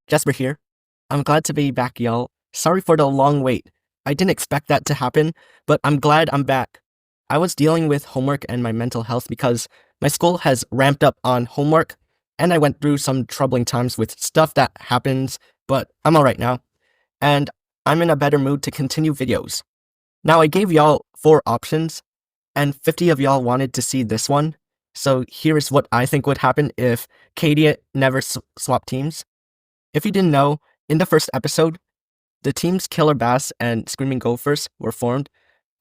Jasper here. I'm glad to be back, y'all. Sorry for the long wait. I didn't expect that to happen, but I'm glad I'm back. I was dealing with homework and my mental health because my school has ramped up on homework, and I went through some troubling times with stuff that happens, but I'm alright now, and I'm in a better mood to continue videos. Now, I gave y'all 4 options, and 50 of y'all wanted to see this one, so here's what I think would happen if Katie never swapped teams. If you didn't know, in the first episode, the teams Killer Bass and Screaming Gophers were formed.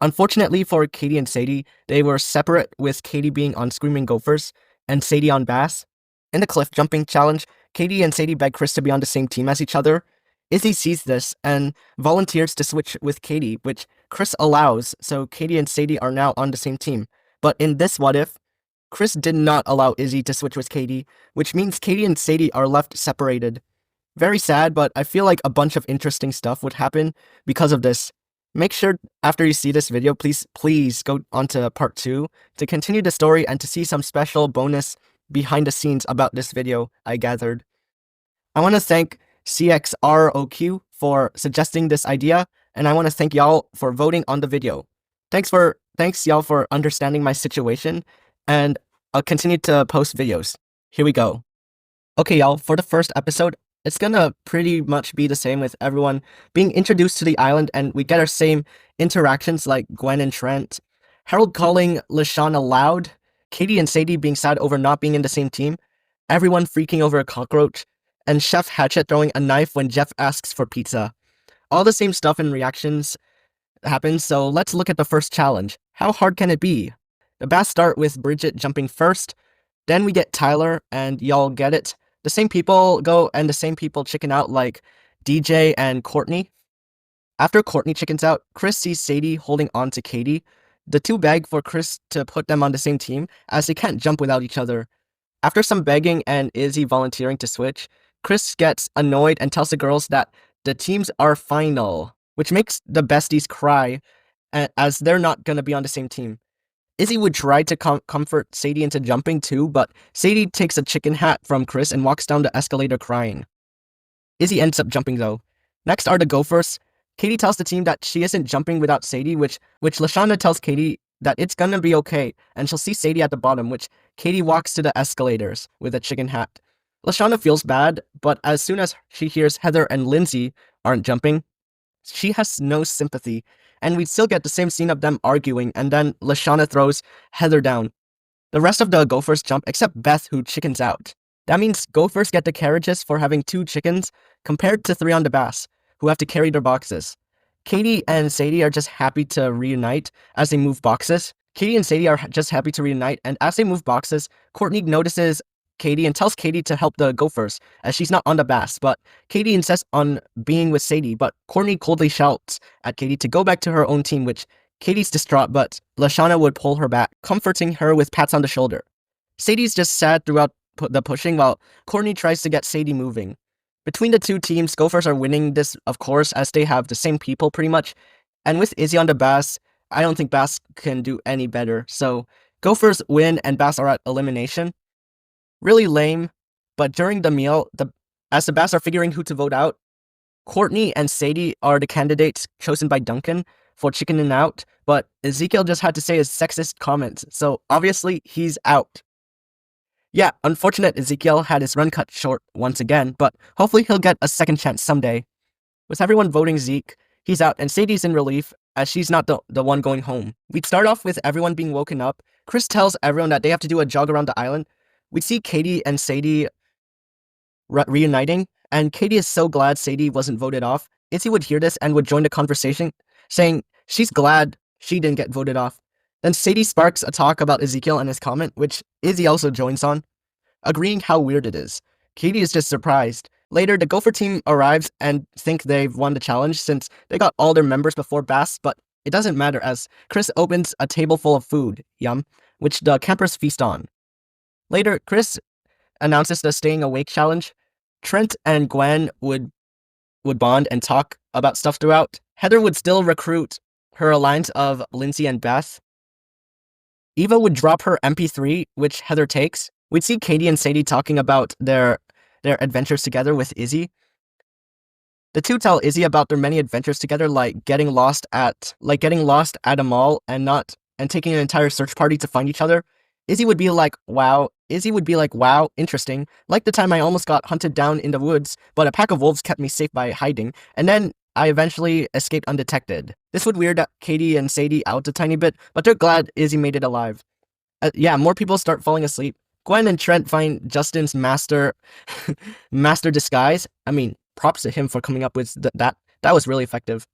Unfortunately for Katie and Sadie, they were separate, with Katie being on Screaming Gophers and Sadie on Bass. In the cliff jumping challenge, Katie and Sadie beg Chris to be on the same team as each other. Izzy sees this and volunteers to switch with Katie, which Chris allows, so Katie and Sadie are now on the same team. But in this what if, Chris did not allow Izzy to switch with Katie, which means Katie and Sadie are left separated. Very sad, but I feel like a bunch of interesting stuff would happen because of this. Make sure after you see this video, please go on to part 2 to continue the story and to see some special bonus behind the scenes about this video I gathered. I want to thank CXROQ for suggesting this idea, and I want to thank y'all for voting on the video. Thanks y'all for understanding my situation, and I'll continue to post videos. Here we go. Okay, y'all, for the first episode, it's gonna pretty much be the same with everyone being introduced to the island, and we get our same interactions like Gwen and Trent, Harold calling Lashana loud, Katie and Sadie being sad over not being in the same team, everyone freaking over a cockroach, and Chef Hatchet throwing a knife when Jeff asks for pizza. All the same stuff and reactions happen, so let's look at the first challenge. How hard can it be? The bass start with Bridget jumping first, then we get Tyler, and y'all get it. The same people go and the same people chicken out, like DJ and Courtney. After Courtney chickens out, Chris sees Sadie holding on to Katie. The two beg for Chris to put them on the same team, as they can't jump without each other. After some begging and Izzy volunteering to switch, Chris gets annoyed and tells the girls that the teams are final, which makes the besties cry, as they're not gonna be on the same team. Izzy would try to comfort Sadie into jumping too, but Sadie takes a chicken hat from Chris and walks down the escalator crying. Izzy ends up jumping though. Next are the Gophers. Katie tells the team that she isn't jumping without Sadie, which Lashana tells Katie that it's gonna be okay, and she'll see Sadie at the bottom, which Katie walks to the escalators with a chicken hat. Lashana feels bad, but as soon as she hears Heather and Lindsay aren't jumping, she has no sympathy, and we still get the same scene of them arguing, and then Lashana throws Heather down. The rest of the Gophers jump except Beth, who chickens out. That means Gophers get the carriages for having 2 chickens compared to 3 on the Bass, who have to carry their boxes. Katie and Sadie are just happy to reunite as they move boxes. And as they move boxes, Courtney notices Katie and tells Katie to help the Gophers, as she's not on the Bass, but Katie insists on being with Sadie, but Courtney coldly shouts at Katie to go back to her own team, which Katie's distraught, but Lashana would pull her back, comforting her with pats on the shoulder. Sadie's just sad throughout the pushing, while Courtney tries to get Sadie moving. Between the two teams, Gophers are winning this, of course, as they have the same people pretty much, and with Izzy on the Bass, I don't think Bass can do any better, so Gophers win and Bass are at elimination. Really lame, but during the meal, as the Bass are figuring who to vote out, Courtney and Sadie are the candidates chosen by Duncan for chickening out, but Ezekiel just had to say his sexist comments, so obviously he's out. Yeah, unfortunate Ezekiel had his run cut short once again, but hopefully he'll get a second chance someday. With everyone voting Zeke, he's out, and Sadie's in relief, as she's not the one going home. We'd start off with everyone being woken up. Chris tells everyone that they have to do a jog around the island. We'd see Katie and Sadie reuniting, and Katie is so glad Sadie wasn't voted off. Izzy would hear this and would join the conversation, saying she's glad she didn't get voted off. Then Sadie sparks a talk about Ezekiel and his comment, which Izzy also joins on, agreeing how weird it is. Katie is just surprised. Later, the Gopher team arrives and think they've won the challenge since they got all their members before Bass, but it doesn't matter as Chris opens a table full of food, yum, which the campers feast on. Later, Chris announces the staying awake challenge. Trent and Gwen would bond and talk about stuff throughout. Heather would still recruit her alliance of Lindsay and Beth. Eva would drop her MP3, which Heather takes. We'd see Katie and Sadie talking about their adventures together with Izzy. The two tell Izzy about their many adventures together, like getting lost at a mall and taking an entire search party to find each other. Izzy would be like, wow, interesting. Like the time I almost got hunted down in the woods, but a pack of wolves kept me safe by hiding, and then I eventually escaped undetected. This would weird Katie and Sadie out a tiny bit, but they're glad Izzy made it alive. Yeah, more people start falling asleep. Gwen and Trent find Justin's master disguise. I mean, props to him for coming up with that. That was really effective.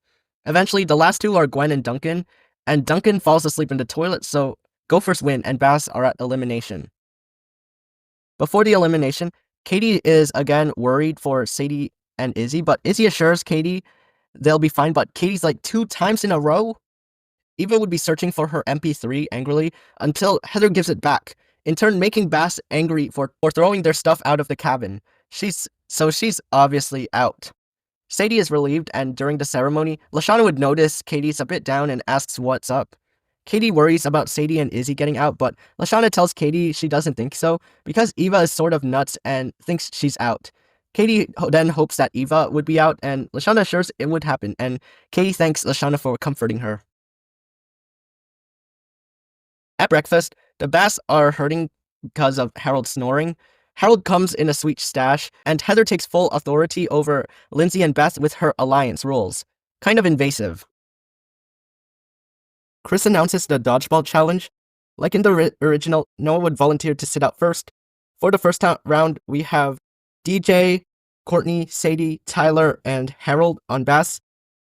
Eventually, the last two are Gwen and Duncan falls asleep in the toilet, so Gophers win, and Bass are at elimination. Before the elimination, Katie is again worried for Sadie and Izzy, but Izzy assures Katie they'll be fine, but Katie's like 2 times in a row. Eva would be searching for her MP3 angrily until Heather gives it back, in turn making Bass angry for throwing their stuff out of the cabin. She's obviously out. Sadie is relieved, and during the ceremony, Lashana would notice Katie's a bit down and asks what's up. Katie worries about Sadie and Izzy getting out, but Lashana tells Katie she doesn't think so, because Eva is sort of nuts and thinks she's out. Katie then hopes that Eva would be out, and Lashana assures it would happen, and Katie thanks Lashana for comforting her. At breakfast, the Bass are hurting because of Harold snoring. Harold comes in a sweet stash, and Heather takes full authority over Lindsay and Beth with her alliance rules. Kind of invasive. Chris announces the dodgeball challenge. Like in the original, Noah would volunteer to sit out first. For the first round, we have DJ, Courtney, Sadie, Tyler, and Harold on Bass,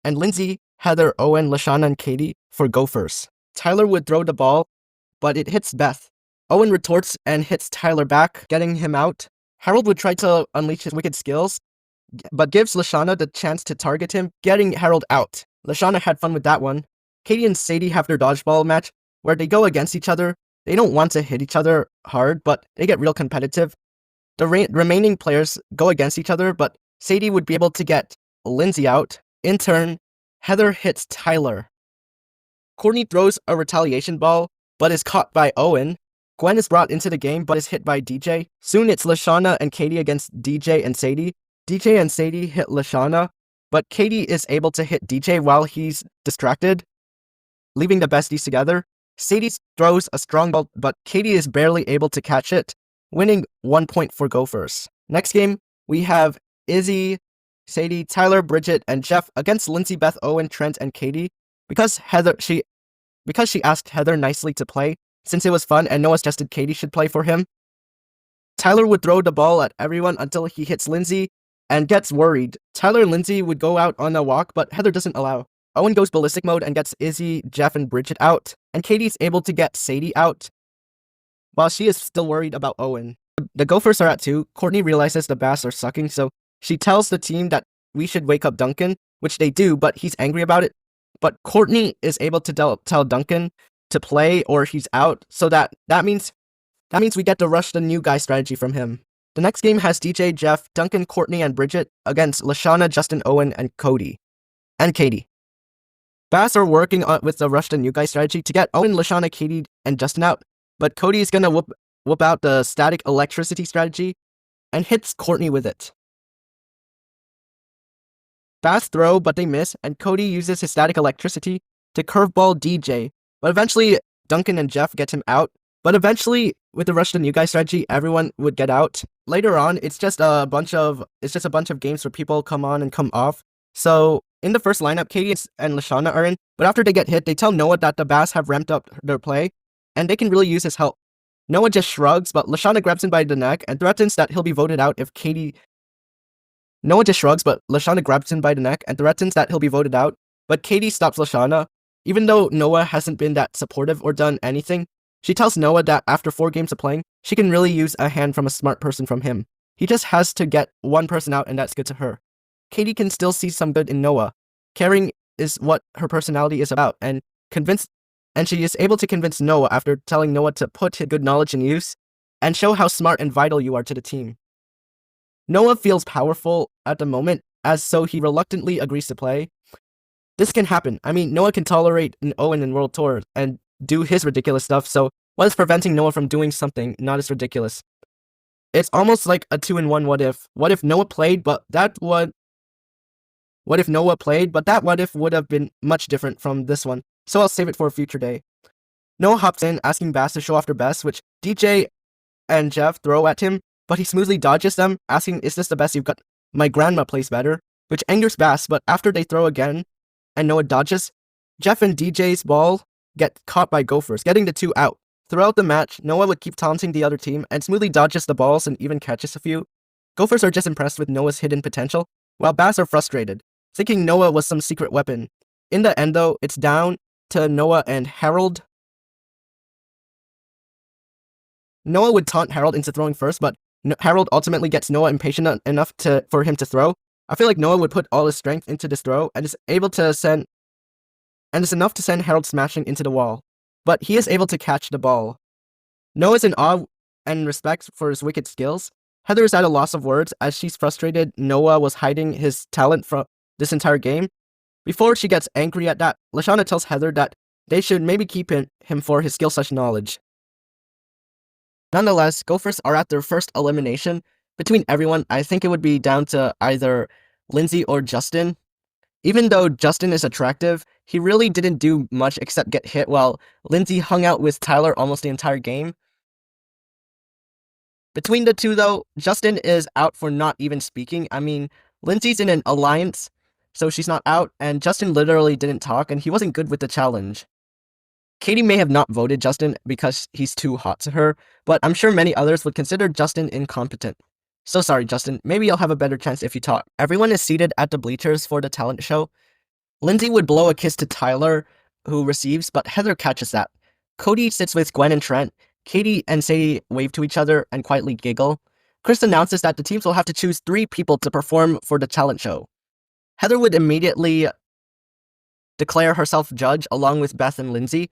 and Lindsay, Heather, Owen, Lashana, and Katie for Gophers. Tyler would throw the ball, but it hits Beth. Owen retorts and hits Tyler back, getting him out. Harold would try to unleash his wicked skills, but gives Lashana the chance to target him, getting Harold out. Lashana had fun with that one. Katie and Sadie have their dodgeball match, where they go against each other. They don't want to hit each other hard, but they get real competitive. The remaining players go against each other, but Sadie would be able to get Lindsay out. In turn, Heather hits Tyler. Courtney throws a retaliation ball, but is caught by Owen. Gwen is brought into the game, but is hit by DJ. Soon it's Lashana and Katie against DJ and Sadie. DJ and Sadie hit Lashana, but Katie is able to hit DJ while he's distracted, leaving the besties together. Sadie throws a strong ball, but Katie is barely able to catch it, winning 1 point for Gophers. Next game, we have Izzy, Sadie, Tyler, Bridget, and Jeff against Lindsay, Beth, Owen, Trent, and Katie. Because she asked Heather nicely to play, since it was fun and Noah suggested Katie should play for him. Tyler would throw the ball at everyone until he hits Lindsay and gets worried. Tyler and Lindsay would go out on a walk, but Heather doesn't allow. Owen goes ballistic mode and gets Izzy, Jeff, and Bridget out, and Katie's able to get Sadie out, while she is still worried about Owen. The Gophers are at 2. Courtney realizes the Bass are sucking, so she tells the team that we should wake up Duncan, which they do, but he's angry about it. But Courtney is able to tell Duncan to play or he's out, so that means we get to rush the new guy strategy from him. The next game has DJ, Jeff, Duncan, Courtney, and Bridget against Lashana, Justin, Owen, and Katie. Bass are working with the rush the new guy strategy to get Owen, Lashana, Katie, and Justin out, but Cody is gonna whoop out the static electricity strategy and hits Courtney with it. Bass throw, but they miss, and Cody uses his static electricity to curveball DJ, but eventually Duncan and Jeff get him out. But eventually, with the rush the new guy strategy, everyone would get out. Later on, it's just a bunch of games where people come on and come off. So in the first lineup, Katie and Lashana are in, but after they get hit, they tell Noah that the Bass have ramped up their play, and they can really use his help. Noah just shrugs, but Lashana grabs him by the neck and threatens that he'll be voted out if Katie... Noah just shrugs, but Lashana grabs him by the neck and threatens that he'll be voted out, but Katie stops Lashana. Even though Noah hasn't been that supportive or done anything, she tells Noah that after 4 games of playing, she can really use a hand from a smart person from him. He just has to get one person out, and that's good to her. Katie can still see some good in Noah. Caring is what her personality is about, and she is able to convince Noah after telling Noah to put his good knowledge in use and show how smart and vital you are to the team. Noah feels powerful at the moment, so he reluctantly agrees to play. This can happen. I mean, Noah can tolerate an Owen in World Tour and do his ridiculous stuff, so what is preventing Noah from doing something not as ridiculous? It's almost like a 2-in-1 what if. What if Noah played, but that would what if Noah played, but that what if would have been much different from this one, so I'll save it for a future day. Noah hops in, asking Bass to show off their best, which DJ and Jeff throw at him, but he smoothly dodges them, asking, is this the best you've got? My grandma plays better, which angers Bass, but after they throw again, and Noah dodges, Jeff and DJ's ball get caught by Gophers, getting the 2 out. Throughout the match, Noah would keep taunting the other team and smoothly dodges the balls and even catches a few. Gophers are just impressed with Noah's hidden potential, while Bass are frustrated, thinking Noah was some secret weapon. In the end though, it's down to Noah and Harold. Noah would taunt Harold into throwing first, but Harold ultimately gets Noah impatient enough for him to throw. I feel like Noah would put all his strength into this throw and is enough to send Harold smashing into the wall. But he is able to catch the ball. Noah is in awe and respect for his wicked skills. Heather is at a loss of words as she's frustrated Noah was hiding his talent from this entire game. Before she gets angry at that, Lashana tells Heather that they should maybe keep him for his skill/knowledge. Nonetheless, Gophers are at their first elimination. Between everyone, I think it would be down to either Lindsay or Justin. Even though Justin is attractive, he really didn't do much except get hit while Lindsay hung out with Tyler almost the entire game. Between the two though, Justin is out for not even speaking. I mean, Lindsay's in an alliance, so she's not out, and Justin literally didn't talk and he wasn't good with the challenge. Katie may have not voted Justin because he's too hot to her, but I'm sure many others would consider Justin incompetent. So sorry, Justin, maybe you'll have a better chance if you talk. Everyone is seated at the bleachers for the talent show. Lindsay would blow a kiss to Tyler, who receives, but Heather catches that. Cody sits with Gwen and Trent. Katie and Sadie wave to each other and quietly giggle. Chris announces that the teams will have to choose 3 people to perform for the talent show. Heather would immediately declare herself judge along with Beth and Lindsay.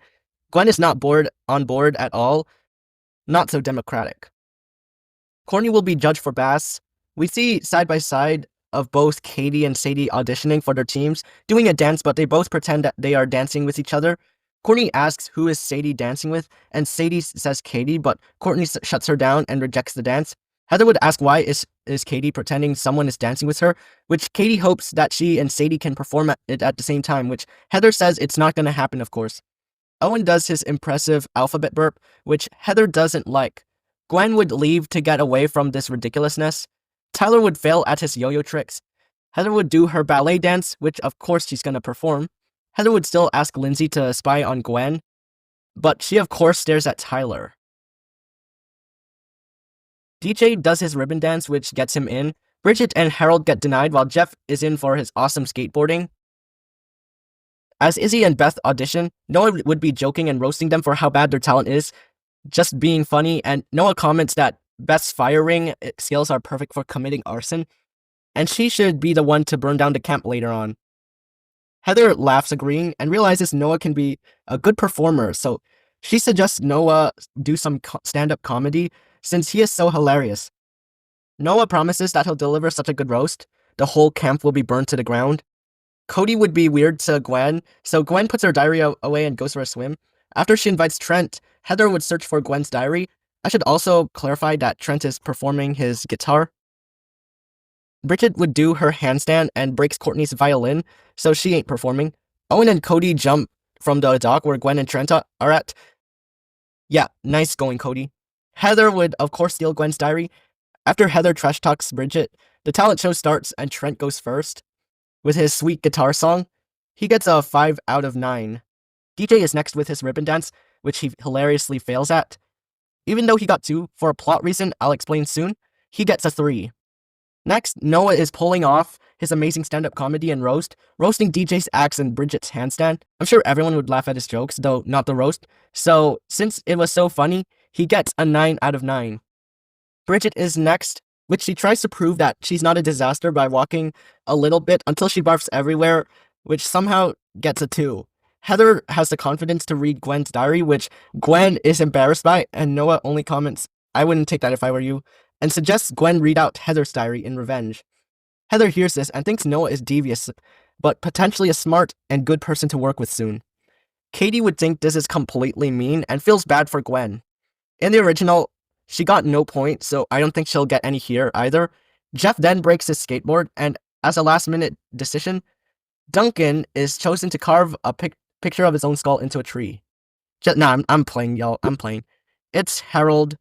Gwen is not on board at all. Not so democratic. Courtney will be judged for Bass. We see side by side of both Katie and Sadie auditioning for their teams, doing a dance, but they both pretend that they are dancing with each other. Courtney asks who is Sadie dancing with, and Sadie says Katie, but Courtney shuts her down and rejects the dance. Heather would ask why is Katie pretending someone is dancing with her, which Katie hopes that she and Sadie can perform it at the same time, which Heather says it's not going to happen, of course. Owen does his impressive alphabet burp, which Heather doesn't like. Gwen would leave to get away from this ridiculousness. Tyler would fail at his yo-yo tricks. Heather would do her ballet dance, which of course she's gonna perform. Heather would still ask Lindsay to spy on Gwen, but she of course stares at Tyler. DJ does his ribbon dance, which gets him in. Bridget and Harold get denied while Jeff is in for his awesome skateboarding. As Izzy and Beth audition, Noah would be joking and roasting them for how bad their talent is, just being funny, and Noah comments that Beth's firing skills are perfect for committing arson, and she should be the one to burn down the camp later on. Heather laughs agreeing and realizes Noah can be a good performer, so she suggests Noah do some stand-up comedy since he is so hilarious. Noah promises that he'll deliver such a good roast, the whole camp will be burned to the ground. Cody would be weird to Gwen, so Gwen puts her diary away and goes for a swim. After she invites Trent, Heather would search for Gwen's diary. I should also clarify that Trent is performing his guitar. Bridget would do her handstand and breaks Courtney's violin, so she ain't performing. Owen and Cody jump from the dock where Gwen and Trent are at. Yeah, nice going, Cody. Heather would, of course, steal Gwen's diary. After Heather trash talks Bridget, the talent show starts and Trent goes first. With his sweet guitar song, he gets a 5 out of 9. DJ is next with his ribbon dance, which he hilariously fails at. Even though he got 2, for a plot reason I'll explain soon, he gets a 3. Next, Noah is pulling off his amazing stand-up comedy and roasting DJ's axe and Bridget's handstand. I'm sure everyone would laugh at his jokes, though not the roast, so since it was so funny, he gets a 9 out of 9. Bridget is next, which she tries to prove that she's not a disaster by walking a little bit until she barfs everywhere, which somehow gets a 2. Heather has the confidence to read Gwen's diary, which Gwen is embarrassed by, and Noah only comments, "I wouldn't take that if I were you," and suggests Gwen read out Heather's diary in revenge. Heather hears this and thinks Noah is devious, but potentially a smart and good person to work with soon. Katie would think this is completely mean and feels bad for Gwen. In the original, she got no point, so I don't think she'll get any here either. Jeff then breaks his skateboard, and As a last-minute decision, Duncan is chosen to carve a picture of his own skull into a tree. I'm playing, y'all. I'm playing. It's Harold,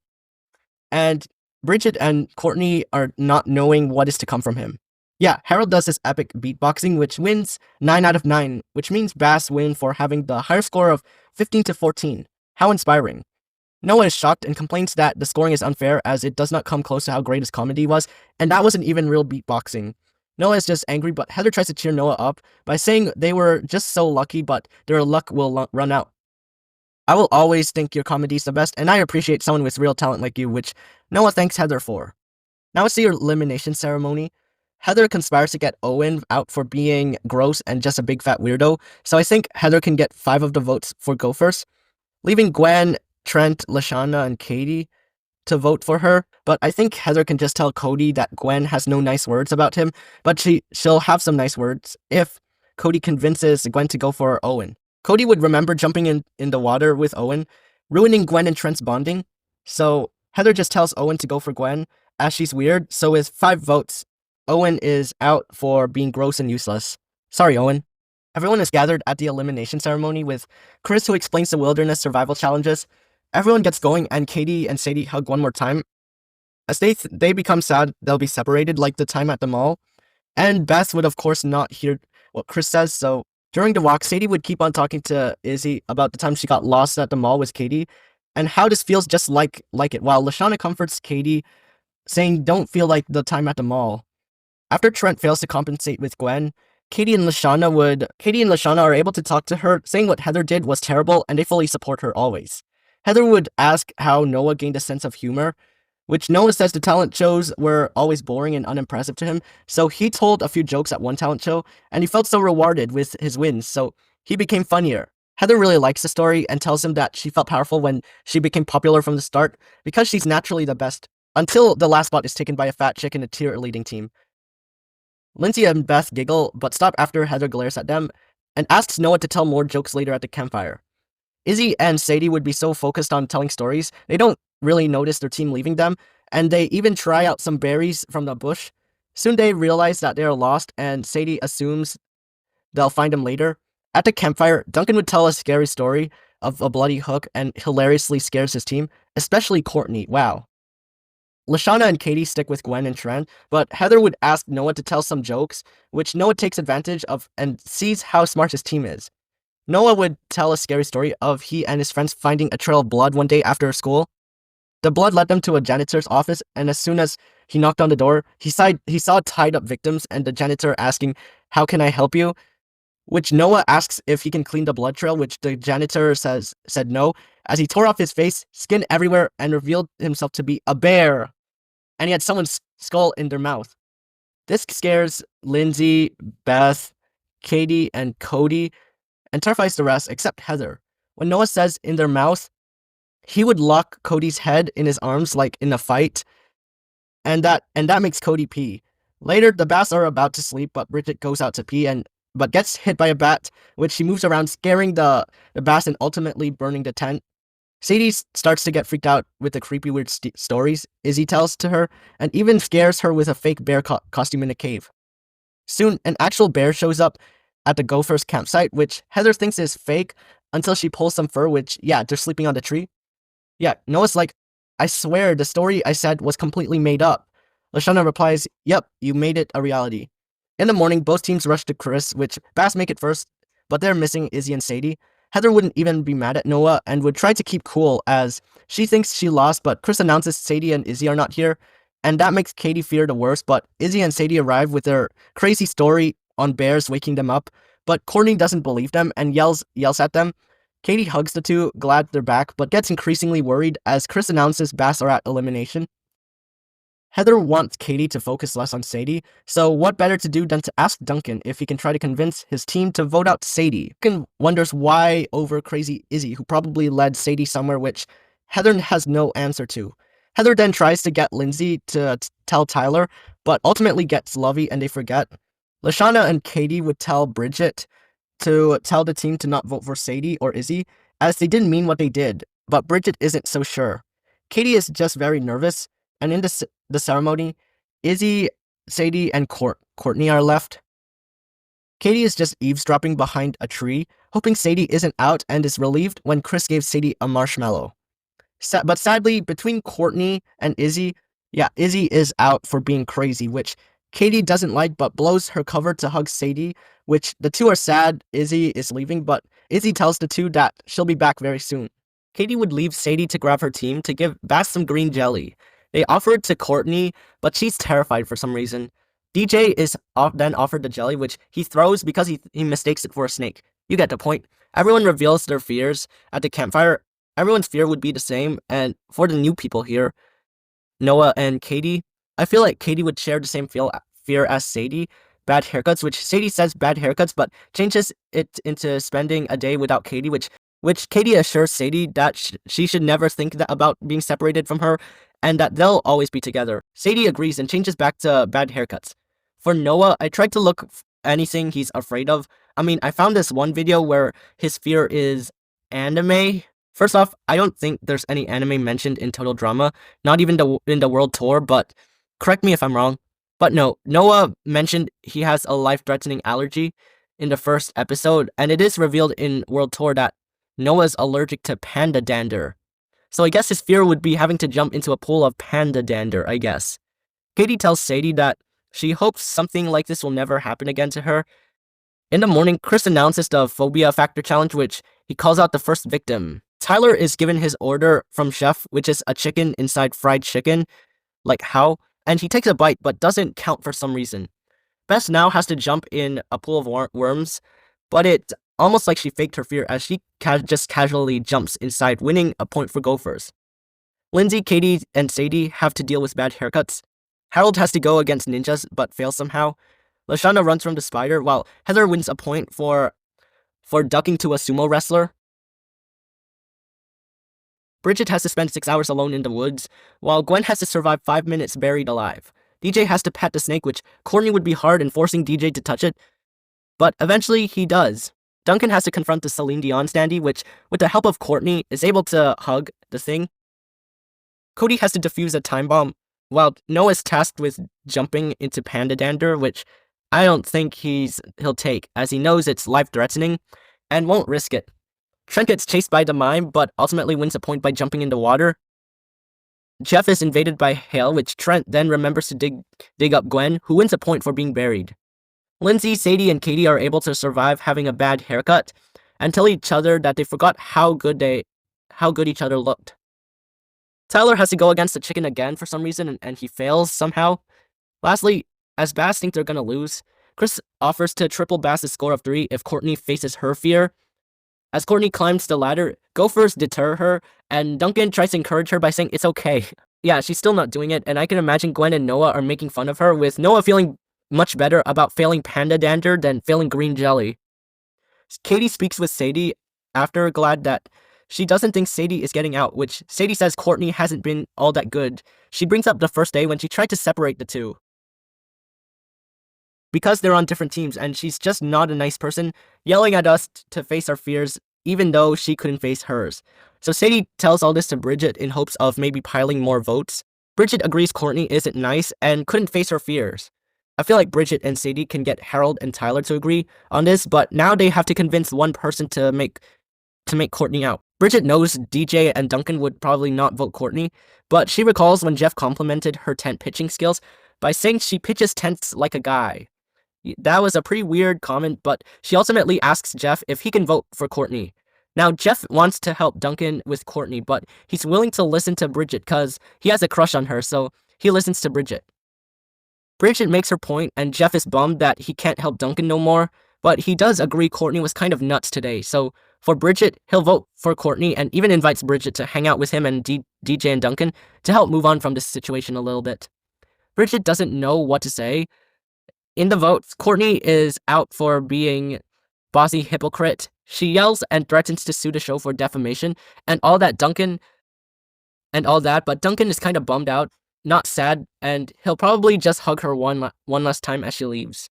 and Bridget and Courtney are not knowing what is to come from him. Yeah, Harold does this epic beatboxing, which wins 9 out of 9, which means Bass win for having the higher score of 15 to 14. How inspiring. Noah is shocked and complains that the scoring is unfair as it does not come close to how great his comedy was, and that wasn't even real beatboxing. Noah is just angry, but Heather tries to cheer Noah up by saying they were just so lucky, but their luck will run out. I will always think your comedy's the best, and I appreciate someone with real talent like you, which Noah thanks Heather for. Now it's the elimination ceremony. Heather conspires to get Owen out for being gross and just a big fat weirdo, so I think Heather can get 5 of the votes for Go First, leaving Gwen, Trent, Lashana, and Katie to vote for her, but I think Heather can just tell Cody that Gwen has no nice words about him, but she'll have some nice words if Cody convinces Gwen to go for Owen. Cody would remember jumping in the water with Owen, ruining Gwen and Trent's bonding, so Heather just tells Owen to go for Gwen, as she's weird, so with 5 votes, Owen is out for being gross and useless. Sorry, Owen. Everyone is gathered at the elimination ceremony with Chris, who explains the wilderness survival challenges. Everyone gets going, and Katie and Sadie hug one more time. As they become sad, they'll be separated like the time at the mall. And Beth would, of course, not hear what Chris says, so during the walk, Sadie would keep on talking to Izzy about the time she got lost at the mall with Katie, and how this feels just like it, while Lashana comforts Katie, saying don't feel like the time at the mall. After Trent fails to compensate with Gwen, Katie and Lashana are able to talk to her, saying what Heather did was terrible, and they fully support her always. Heather would ask how Noah gained a sense of humor, which Noah says the talent shows were always boring and unimpressive to him, so he told a few jokes at one talent show, and he felt so rewarded with his wins, so he became funnier. Heather really likes the story and tells him that she felt powerful when she became popular from the start, because she's naturally the best, until the last spot is taken by a fat chick in a tier-leading team. Lindsay and Beth giggle, but stop after Heather glares at them, and asks Noah to tell more jokes later at the campfire. Izzy and Sadie would be so focused on telling stories, they don't really notice their team leaving them, and they even try out some berries from the bush. Soon they realize that they are lost, and Sadie assumes they'll find them later. At the campfire, Duncan would tell a scary story of a bloody hook and hilariously scares his team, especially Courtney. Wow. Lashana and Katie stick with Gwen and Trent, but Heather would ask Noah to tell some jokes, which Noah takes advantage of and sees how smart his team is. Noah would tell a scary story of he and his friends finding a trail of blood one day after school. The blood led them to a janitor's office, and as soon as he knocked on the door, he saw tied up victims and the janitor asking, "How can I help you?" Which Noah asks if he can clean the blood trail, which the janitor said no, as he tore off his face, skin everywhere, and revealed himself to be a bear. And he had someone's skull in their mouth. This scares Lindsay, Beth, Katie, and Cody, and terrifies the rest except Heather. When Noah says in their mouth, he would lock Cody's head in his arms like in a fight, and that makes Cody pee. Later, the bats are about to sleep, but Bridget goes out to pee but gets hit by a bat, which she moves around, scaring the bats and ultimately burning the tent. Sadie starts to get freaked out with the creepy weird stories Izzy tells to her, and even scares her with a fake bear costume in a cave. Soon, an actual bear shows up at the Gophers campsite, which Heather thinks is fake until she pulls some fur, which, yeah, they're sleeping on the tree. Yeah, Noah's like, I swear the story I said was completely made up. Lashana replies, yep, you made it a reality. In the morning, both teams rush to Chris, which Bass make it first, but they're missing Izzy and Sadie. Heather wouldn't even be mad at Noah and would try to keep cool as she thinks she lost, but Chris announces Sadie and Izzy are not here, and that makes Katie fear the worst, but Izzy and Sadie arrive with their crazy story on bears waking them up, but Courtney doesn't believe them and yells at them. Katie hugs the two, glad they're back, but gets increasingly worried as Chris announces Bass are at elimination. Heather wants Katie to focus less on Sadie, so what better to do than to ask Duncan if he can try to convince his team to vote out Sadie. Duncan wonders why over crazy Izzy, who probably led Sadie somewhere, which Heather has no answer to. Heather then tries to get Lindsay to tell Tyler, but ultimately gets Lovey and they forget. Lashana and Katie would tell Bridget to tell the team to not vote for Sadie or Izzy, as they didn't mean what they did, but Bridget isn't so sure. Katie is just very nervous, and in the ceremony, Izzy, Sadie, and Courtney are left. Katie is just eavesdropping behind a tree, hoping Sadie isn't out, and is relieved when Chris gave Sadie a marshmallow. But sadly, between Courtney and Izzy, Izzy is out for being crazy, which Katie doesn't like but blows her cover to hug Sadie, which the two are sad Izzy is leaving, but Izzy tells the two that she'll be back very soon. Katie would leave Sadie to grab her team to give Bass some green jelly. They offer it to Courtney, but she's terrified for some reason. DJ is then offered the jelly, which he throws because he mistakes it for a snake. You get the point. Everyone reveals their fears at the campfire. Everyone's fear would be the same, and for the new people here, Noah and Katie, I feel like Katie would share the same fear as Sadie, bad haircuts, which Sadie says bad haircuts, but changes it into spending a day without Katie, which Katie assures Sadie that she should never think about being separated from her, and that they'll always be together. Sadie agrees and changes back to bad haircuts. For Noah, I tried to look anything he's afraid of. I mean, I found this one video where his fear is anime. First off, I don't think there's any anime mentioned in Total Drama, not even in the world tour, but correct me if I'm wrong. But no, Noah mentioned he has a life-threatening allergy in the first episode, and it is revealed in world tour that Noah's allergic to panda dander. So I guess his fear would be having to jump into a pool of panda dander, I guess. Katie tells Sadie that she hopes something like this will never happen again to her. In the morning, Chris announces the Phobia Factor Challenge, which he calls out the first victim. Tyler is given his order from Chef, which is a chicken inside fried chicken, like how, and he takes a bite but doesn't count for some reason. Bess now has to jump in a pool of worms, but it's almost like she faked her fear as she just casually jumps inside, winning a point for Gophers. Lindsay, Katie, and Sadie have to deal with bad haircuts. Harold has to go against ninjas but fails somehow. Lashana runs from the spider, while Heather wins a point for ducking to a sumo wrestler. Bridget has to spend 6 hours alone in the woods, while Gwen has to survive 5 minutes buried alive. DJ has to pet the snake, which Courtney would be hard in forcing DJ to touch it, but eventually he does. Duncan has to confront the Celine Dion standee, which, with the help of Courtney, is able to hug the thing. Cody has to defuse a time bomb, while Noah is tasked with jumping into Panda Dander, which I don't think he'll take, as he knows it's life-threatening and won't risk it. Trent gets chased by the mime, but ultimately wins a point by jumping in the water. Jeff is invaded by hail, which Trent then remembers to dig up Gwen, who wins a point for being buried. Lindsay, Sadie, and Katie are able to survive having a bad haircut and tell each other that they forgot how good each other looked. Tyler has to go against the chicken again for some reason, and he fails somehow. Lastly, as Bass think they're gonna lose, Chris offers to triple Bass's score of 3 if Courtney faces her fear. As Courtney climbs the ladder, Gophers deter her, and Duncan tries to encourage her by saying it's okay. Yeah, she's still not doing it, and I can imagine Gwen and Noah are making fun of her, with Noah feeling much better about failing Panda Dander than failing Green Jelly. Katie speaks with Sadie after, glad that she doesn't think Sadie is getting out, which Sadie says Courtney hasn't been all that good. She brings up the first day when she tried to separate the two, because they're on different teams, and she's just not a nice person, yelling at us to face our fears, even though she couldn't face hers. So Sadie tells all this to Bridget in hopes of maybe piling more votes. Bridget agrees Courtney isn't nice and couldn't face her fears. I feel like Bridget and Sadie can get Harold and Tyler to agree on this, but now they have to convince one person to make Courtney out. Bridget knows DJ and Duncan would probably not vote Courtney, but she recalls when Jeff complimented her tent pitching skills by saying she pitches tents like a guy. That was a pretty weird comment, but she ultimately asks Jeff if he can vote for Courtney. Now, Jeff wants to help Duncan with Courtney, but he's willing to listen to Bridget because he has a crush on her, so he listens to Bridget. Bridget makes her point, and Jeff is bummed that he can't help Duncan no more, but he does agree Courtney was kind of nuts today, so for Bridget, he'll vote for Courtney and even invites Bridget to hang out with him and DJ and Duncan to help move on from this situation a little bit. Bridget doesn't know what to say. In the votes, Courtney is out for being bossy hypocrite. She yells and threatens to sue the show for defamation and all that, but Duncan is kind of bummed out, not sad, and he'll probably just hug her one last time as she leaves.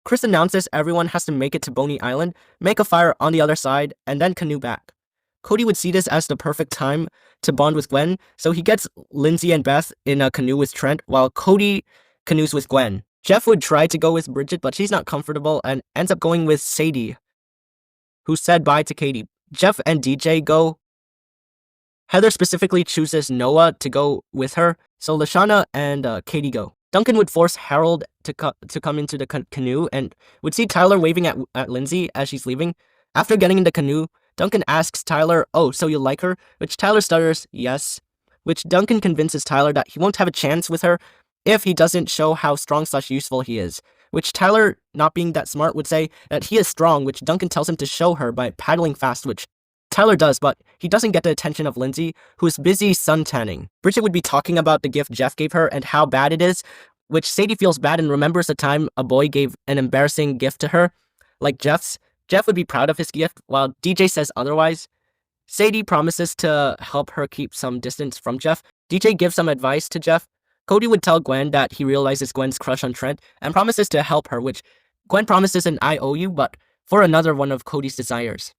Chris announces everyone has to make it to Boney Island, make a fire on the other side, and then canoe back. Cody would see this as the perfect time to bond with Gwen, so he gets Lindsay and Beth in a canoe with Trent while Cody canoes with Gwen. Jeff would try to go with Bridget, but she's not comfortable and ends up going with Sadie, who said bye to Katie. Jeff and DJ go. Heather specifically chooses Noah to go with her, so Lashana and Katie go. Duncan would force Harold to come into the canoe and would see Tyler waving at Lindsay as she's leaving. After getting in the canoe, Duncan asks Tyler, "Oh, so you like her?" Which Tyler stutters, "Yes." Which Duncan convinces Tyler that he won't have a chance with her if he doesn't show how strong/useful he is. Which Tyler, not being that smart, would say that he is strong, which Duncan tells him to show her by paddling fast, which Tyler does, but he doesn't get the attention of Lindsay, who is busy suntanning. Bridget would be talking about the gift Jeff gave her and how bad it is, which Sadie feels bad and remembers the time a boy gave an embarrassing gift to her, like Jeff's. Jeff would be proud of his gift, while DJ says otherwise. Sadie promises to help her keep some distance from Jeff. DJ gives some advice to Jeff. Cody would tell Gwen that he realizes Gwen's crush on Trent and promises to help her, which Gwen promises an IOU, but for another one of Cody's desires.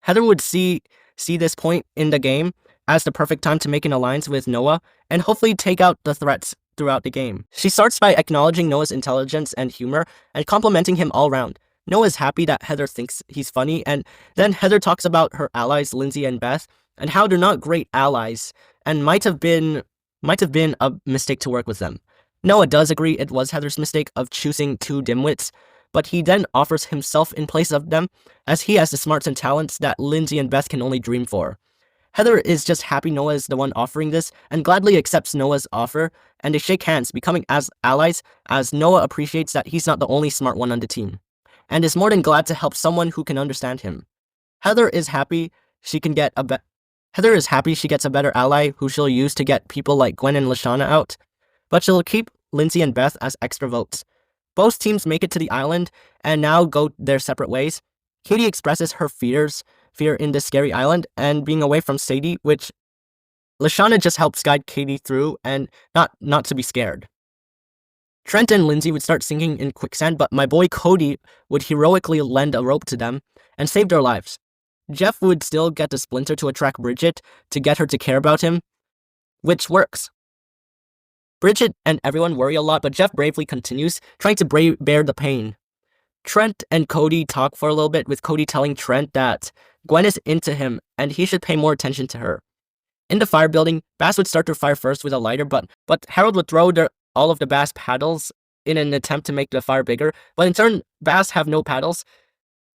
Heather would see this point in the game as the perfect time to make an alliance with Noah and hopefully take out the threats throughout the game. She starts by acknowledging Noah's intelligence and humor and complimenting him all round. Noah's happy that Heather thinks he's funny, and then Heather talks about her allies Lindsay and Beth and how they're not great allies and might have been a mistake to work with them. Noah does agree it was Heather's mistake of choosing two dimwits, but he then offers himself in place of them, as he has the smarts and talents that Lindsay and Beth can only dream for. Heather is just happy Noah is the one offering this, and gladly accepts Noah's offer, and they shake hands, becoming as allies, as Noah appreciates that he's not the only smart one on the team, and is more than glad to help someone who can understand him. Heather is happy she gets a better ally who she'll use to get people like Gwen and Lashana out, but she'll keep Lindsay and Beth as extra votes. Both teams make it to the island and now go their separate ways. Katie expresses her fear in this scary island and being away from Sadie, which Lashana just helps guide Katie through and not to be scared. Trent and Lindsay would start sinking in quicksand, but my boy Cody would heroically lend a rope to them and save their lives. Jeff would still get the splinter to attract Bridget to get her to care about him, which works. Bridget and everyone worry a lot, but Jeff bravely continues, trying to bear the pain. Trent and Cody talk for a little bit, with Cody telling Trent that Gwen is into him and he should pay more attention to her. In the fire building, Bass would start their fire first with a lighter, but Harold would throw all of the Bass paddles in an attempt to make the fire bigger, but in turn, Bass have no paddles.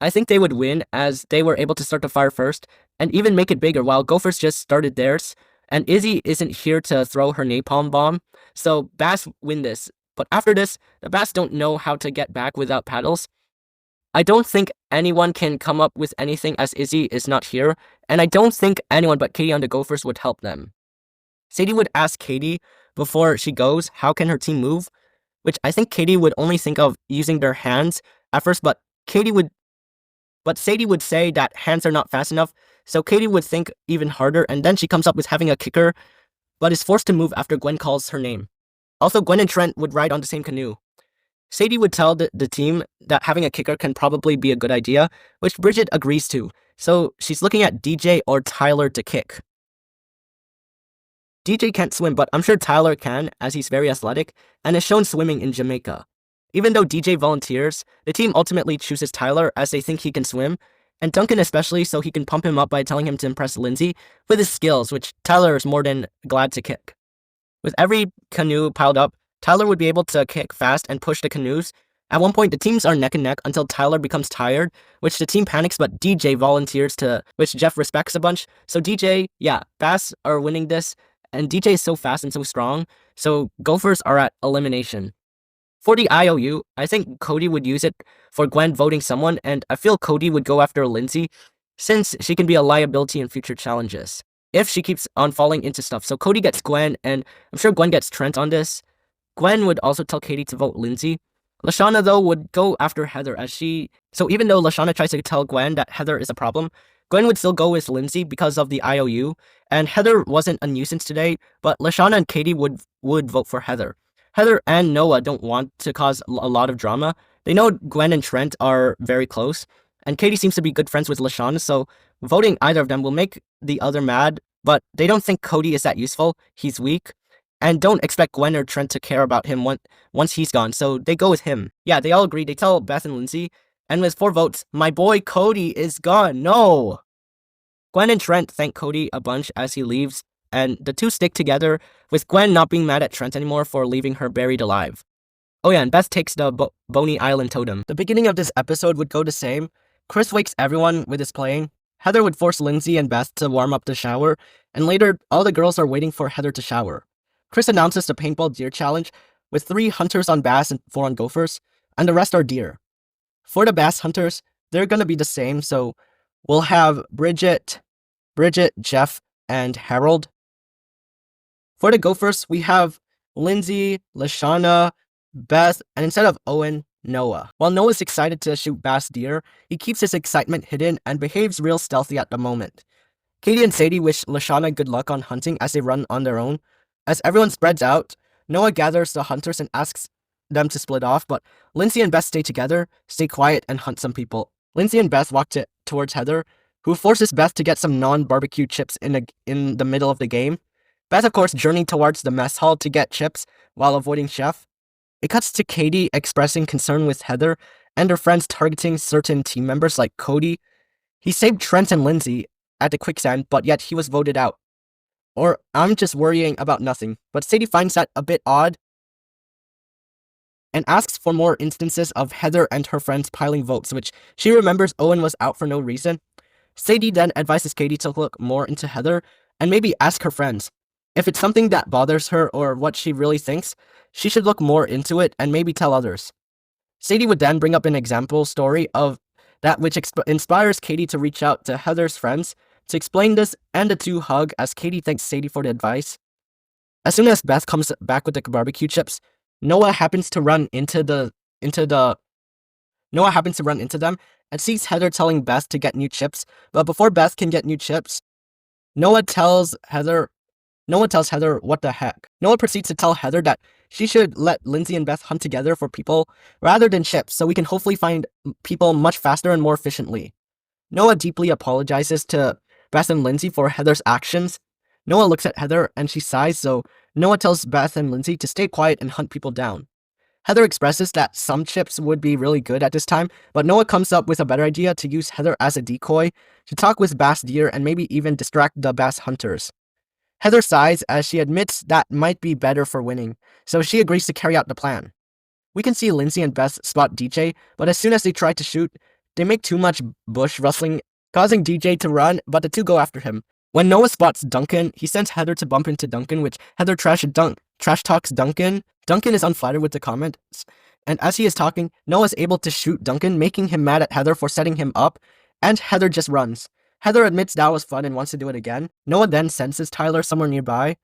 I think they would win, as they were able to start the fire first and even make it bigger, while Gophers just started theirs, and Izzy isn't here to throw her napalm bomb, so Bass win this. But after this, the Bass don't know how to get back without paddles. I don't think anyone can come up with anything, as Izzy is not here, and I don't think anyone but Katie on the Gophers would help them. Sadie would ask Katie before she goes how can her team move, which I think Katie would only think of using their hands at first, but Sadie would say that hands are not fast enough, so Katie would think even harder, and then she comes up with having a kicker, but is forced to move after Gwen calls her name. Also, Gwen and Trent would ride on the same canoe. Sadie would tell the team that having a kicker can probably be a good idea, which Bridget agrees to, so she's looking at DJ or Tyler to kick. DJ can't swim, but I'm sure Tyler can, as he's very athletic, and is shown swimming in Jamaica. Even though DJ volunteers, the team ultimately chooses Tyler as they think he can swim, and Duncan especially, so he can pump him up by telling him to impress Lindsay with his skills, which Tyler is more than glad to kick. With every canoe piled up, Tyler would be able to kick fast and push the canoes. At one point, the teams are neck and neck until Tyler becomes tired, which the team panics, but DJ volunteers which Jeff respects a bunch. So Bass are winning this, and DJ is so fast and so strong, so Gophers are at elimination. For the IOU, I think Cody would use it for Gwen voting someone, and I feel Cody would go after Lindsay, since she can be a liability in future challenges, if she keeps on falling into stuff. So Cody gets Gwen, and I'm sure Gwen gets Trent on this. Gwen would also tell Katie to vote Lindsay. Lashana, though, would go after Heather, so even though Lashana tries to tell Gwen that Heather is a problem, Gwen would still go with Lindsay because of the IOU, and Heather wasn't a nuisance today, but Lashana and Katie would vote for Heather. Heather and Noah don't want to cause a lot of drama. They know Gwen and Trent are very close, and Katie seems to be good friends with Lashana, so Voting either of them will make the other mad, but they don't think Cody is that useful, he's weak, and don't expect Gwen or Trent to care about him once he's gone, so they go with him. Yeah, they all agree, they tell Beth and Lindsay, and with 4 votes, my boy Cody is gone, no! Gwen and Trent thank Cody a bunch as he leaves, and the two stick together, with Gwen not being mad at Trent anymore for leaving her buried alive. Oh yeah, and Beth takes the Boney Island totem. The beginning of this episode would go the same. Chris wakes everyone with his playing. Heather would force Lindsay and Beth to warm up the shower, and later, all the girls are waiting for Heather to shower. Chris announces the paintball deer challenge, with 3 hunters on bass and 4 on gophers, and the rest are deer. For the bass hunters, they're gonna be the same, so we'll have Bridget, Jeff, and Harold. For the gophers, we have Lindsay, Lashana, Beth, and instead of Owen, Noah. While Noah's excited to shoot bass deer, he keeps his excitement hidden and behaves real stealthy at the moment. Katie and Sadie wish Lashana good luck on hunting as they run on their own. As everyone spreads out, Noah gathers the hunters and asks them to split off, but Lindsay and Beth stay together, stay quiet, and hunt some people. Lindsay and Beth walk towards Heather, who forces Beth to get some non-barbecue chips in the middle of the game. Beth, of course, journeyed towards the mess hall to get chips while avoiding Chef. It cuts to Katie expressing concern with Heather and her friends targeting certain team members like Cody. He saved Trent and Lindsay at the quicksand, but yet he was voted out. Or I'm just worrying about nothing, but Sadie finds that a bit odd and asks for more instances of Heather and her friends piling votes, which she remembers Owen was out for no reason. Sadie then advises Katie to look more into Heather and maybe ask her friends. If it's something that bothers her or what she really thinks, she should look more into it and maybe tell others. Sadie would then bring up an example story of that which inspires Katie to reach out to Heather's friends to explain this, and the two hug as Katie thanks Sadie for the advice. As soon as Beth comes back with the barbecue chips, Noah happens to run into them and sees Heather telling Beth to get new chips, but before Beth can get new chips, Noah tells Heather what the heck. Noah proceeds to tell Heather that she should let Lindsay and Beth hunt together for people rather than chips, so we can hopefully find people much faster and more efficiently. Noah deeply apologizes to Beth and Lindsay for Heather's actions. Noah looks at Heather and she sighs, so Noah tells Beth and Lindsay to stay quiet and hunt people down. Heather expresses that some chips would be really good at this time, but Noah comes up with a better idea to use Heather as a decoy, to talk with bass deer and maybe even distract the bass hunters. Heather sighs as she admits that might be better for winning, so she agrees to carry out the plan. We can see Lindsay and Beth spot DJ, but as soon as they try to shoot, they make too much bush rustling, causing DJ to run, but the two go after him. When Noah spots Duncan, he sends Heather to bump into Duncan, which Heather trash talks Duncan. Duncan is unflattered with the comments, and as he is talking, Noah is able to shoot Duncan, making him mad at Heather for setting him up, and Heather just runs. Heather admits that was fun and wants to do it again. Noah then senses Tyler somewhere nearby.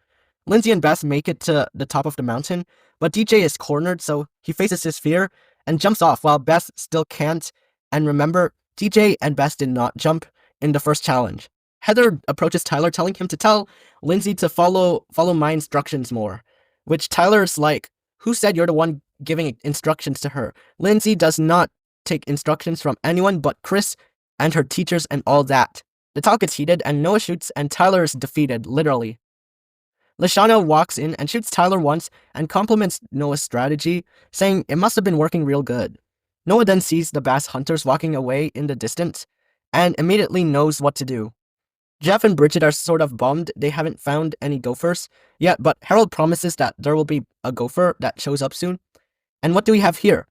Lindsay and Beth make it to the top of the mountain, but DJ is cornered, so he faces his fear and jumps off while Beth still can't. And remember, DJ and Beth did not jump in the first challenge. Heather approaches Tyler, telling him to tell Lindsay to follow my instructions more, which Tyler's like, who said you're the one giving instructions to her? Lindsay does not take instructions from anyone but Chris and her teachers and all that. The talk gets heated and Noah shoots and Tyler is defeated, literally. Lashana walks in and shoots Tyler once and compliments Noah's strategy, saying it must have been working real good. Noah then sees the bass hunters walking away in the distance and immediately knows what to do. Jeff and Bridget are sort of bummed they haven't found any gophers yet, but Harold promises that there will be a gopher that shows up soon. And what do we have here?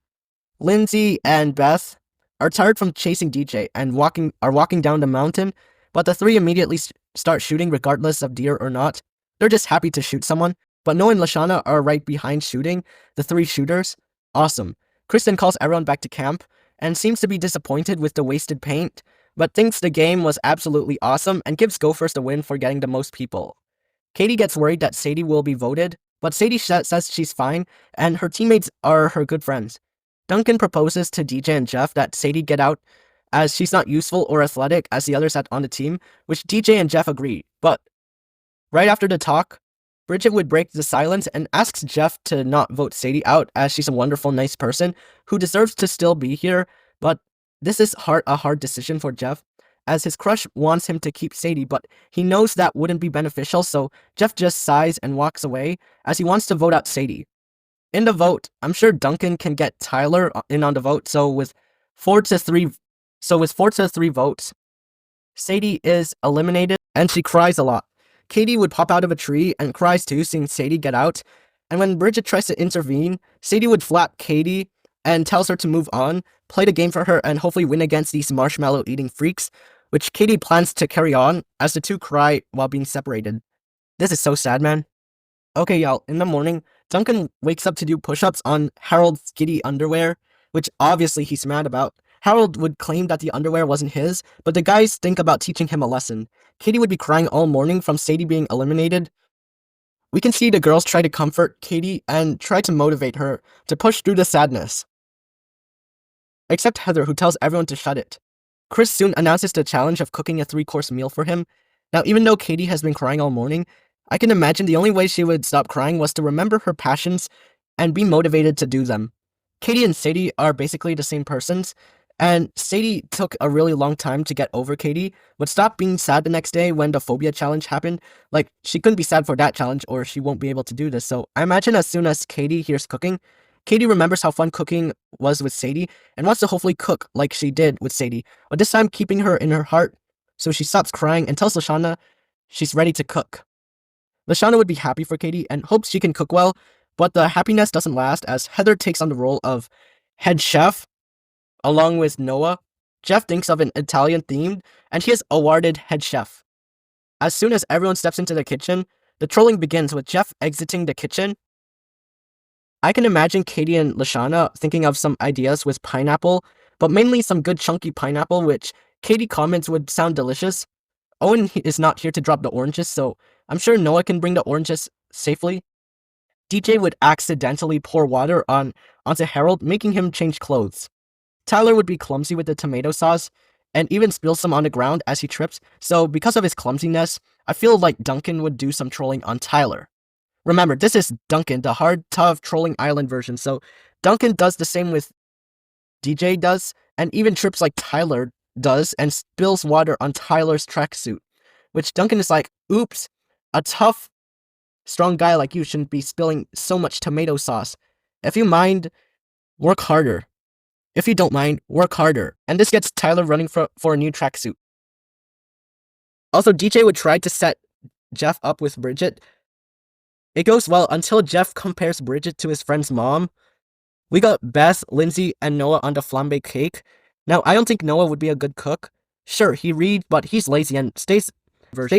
Lindsay and Beth are tired from chasing DJ and are walking down the mountain, but the three immediately start shooting regardless of deer or not. They're just happy to shoot someone, but Noah and Lashana are right behind shooting the 3 shooters. Awesome. Kristen calls everyone back to camp and seems to be disappointed with the wasted paint, but thinks the game was absolutely awesome and gives Gophers the win for getting the most people. Katie gets worried that Sadie will be voted, but Sadie says she's fine and her teammates are her good friends. Duncan proposes to DJ and Jeff that Sadie get out as she's not useful or athletic as the others on the team, which DJ and Jeff agree, but right after the talk, Bridget would break the silence and asks Jeff to not vote Sadie out as she's a wonderful, nice person who deserves to still be here, but this is a hard decision for Jeff, as his crush wants him to keep Sadie, but he knows that wouldn't be beneficial, so Jeff just sighs and walks away as he wants to vote out Sadie. In the vote, I'm sure Duncan can get Tyler in on the vote, so with 4-3 votes, Sadie is eliminated and she cries a lot. Katie would pop out of a tree and cries too, seeing Sadie get out. And when Bridget tries to intervene, Sadie would flap Katie and tells her to move on, play the game for her, and hopefully win against these marshmallow eating freaks, which Katie plans to carry on as the two cry while being separated. This is so sad, man. Okay, y'all, in the morning, Duncan wakes up to do push-ups on Harold's giddy underwear, which obviously he's mad about. Harold would claim that the underwear wasn't his, but the guys think about teaching him a lesson. Katie would be crying all morning from Sadie being eliminated. We can see the girls try to comfort Katie and try to motivate her to push through the sadness. Except Heather, who tells everyone to shut it. Chris soon announces the challenge of cooking a 3-course meal for him. Now, even though Katie has been crying all morning, I can imagine the only way she would stop crying was to remember her passions and be motivated to do them. Katie and Sadie are basically the same persons, and Sadie took a really long time to get over Katie, but stopped being sad the next day when the phobia challenge happened. Like, she couldn't be sad for that challenge or she won't be able to do this, so I imagine as soon as Katie hears cooking, Katie remembers how fun cooking was with Sadie and wants to hopefully cook like she did with Sadie, but this time keeping her in her heart, so she stops crying and tells Lashana she's ready to cook. Lashana would be happy for Katie and hopes she can cook well, but the happiness doesn't last as Heather takes on the role of head chef along with Noah. Jeff thinks of an Italian theme and he is awarded head chef. As soon as everyone steps into the kitchen, the trolling begins with Jeff exiting the kitchen. I can imagine Katie and Lashana thinking of some ideas with pineapple, but mainly some good chunky pineapple, which Katie comments would sound delicious. Owen is not here to drop the oranges, so I'm sure Noah can bring the oranges safely. DJ would accidentally pour water onto Harold, making him change clothes. Tyler would be clumsy with the tomato sauce, and even spill some on the ground as he trips, so because of his clumsiness, I feel like Duncan would do some trolling on Tyler. Remember, this is Duncan, the hard, tough, trolling island version, so Duncan does the same with DJ does, and even trips like Tyler does, and spills water on Tyler's tracksuit, which Duncan is like, oops, a tough, strong guy like you shouldn't be spilling so much tomato sauce. If you mind, work harder. If you don't mind, work harder. And this gets Tyler running for a new tracksuit. Also, DJ would try to set Jeff up with Bridget. It goes well until Jeff compares Bridget to his friend's mom. We got Beth, Lindsay, and Noah on the flambe cake. Now, I don't think Noah would be a good cook. Sure, he reads, but he's lazy and stays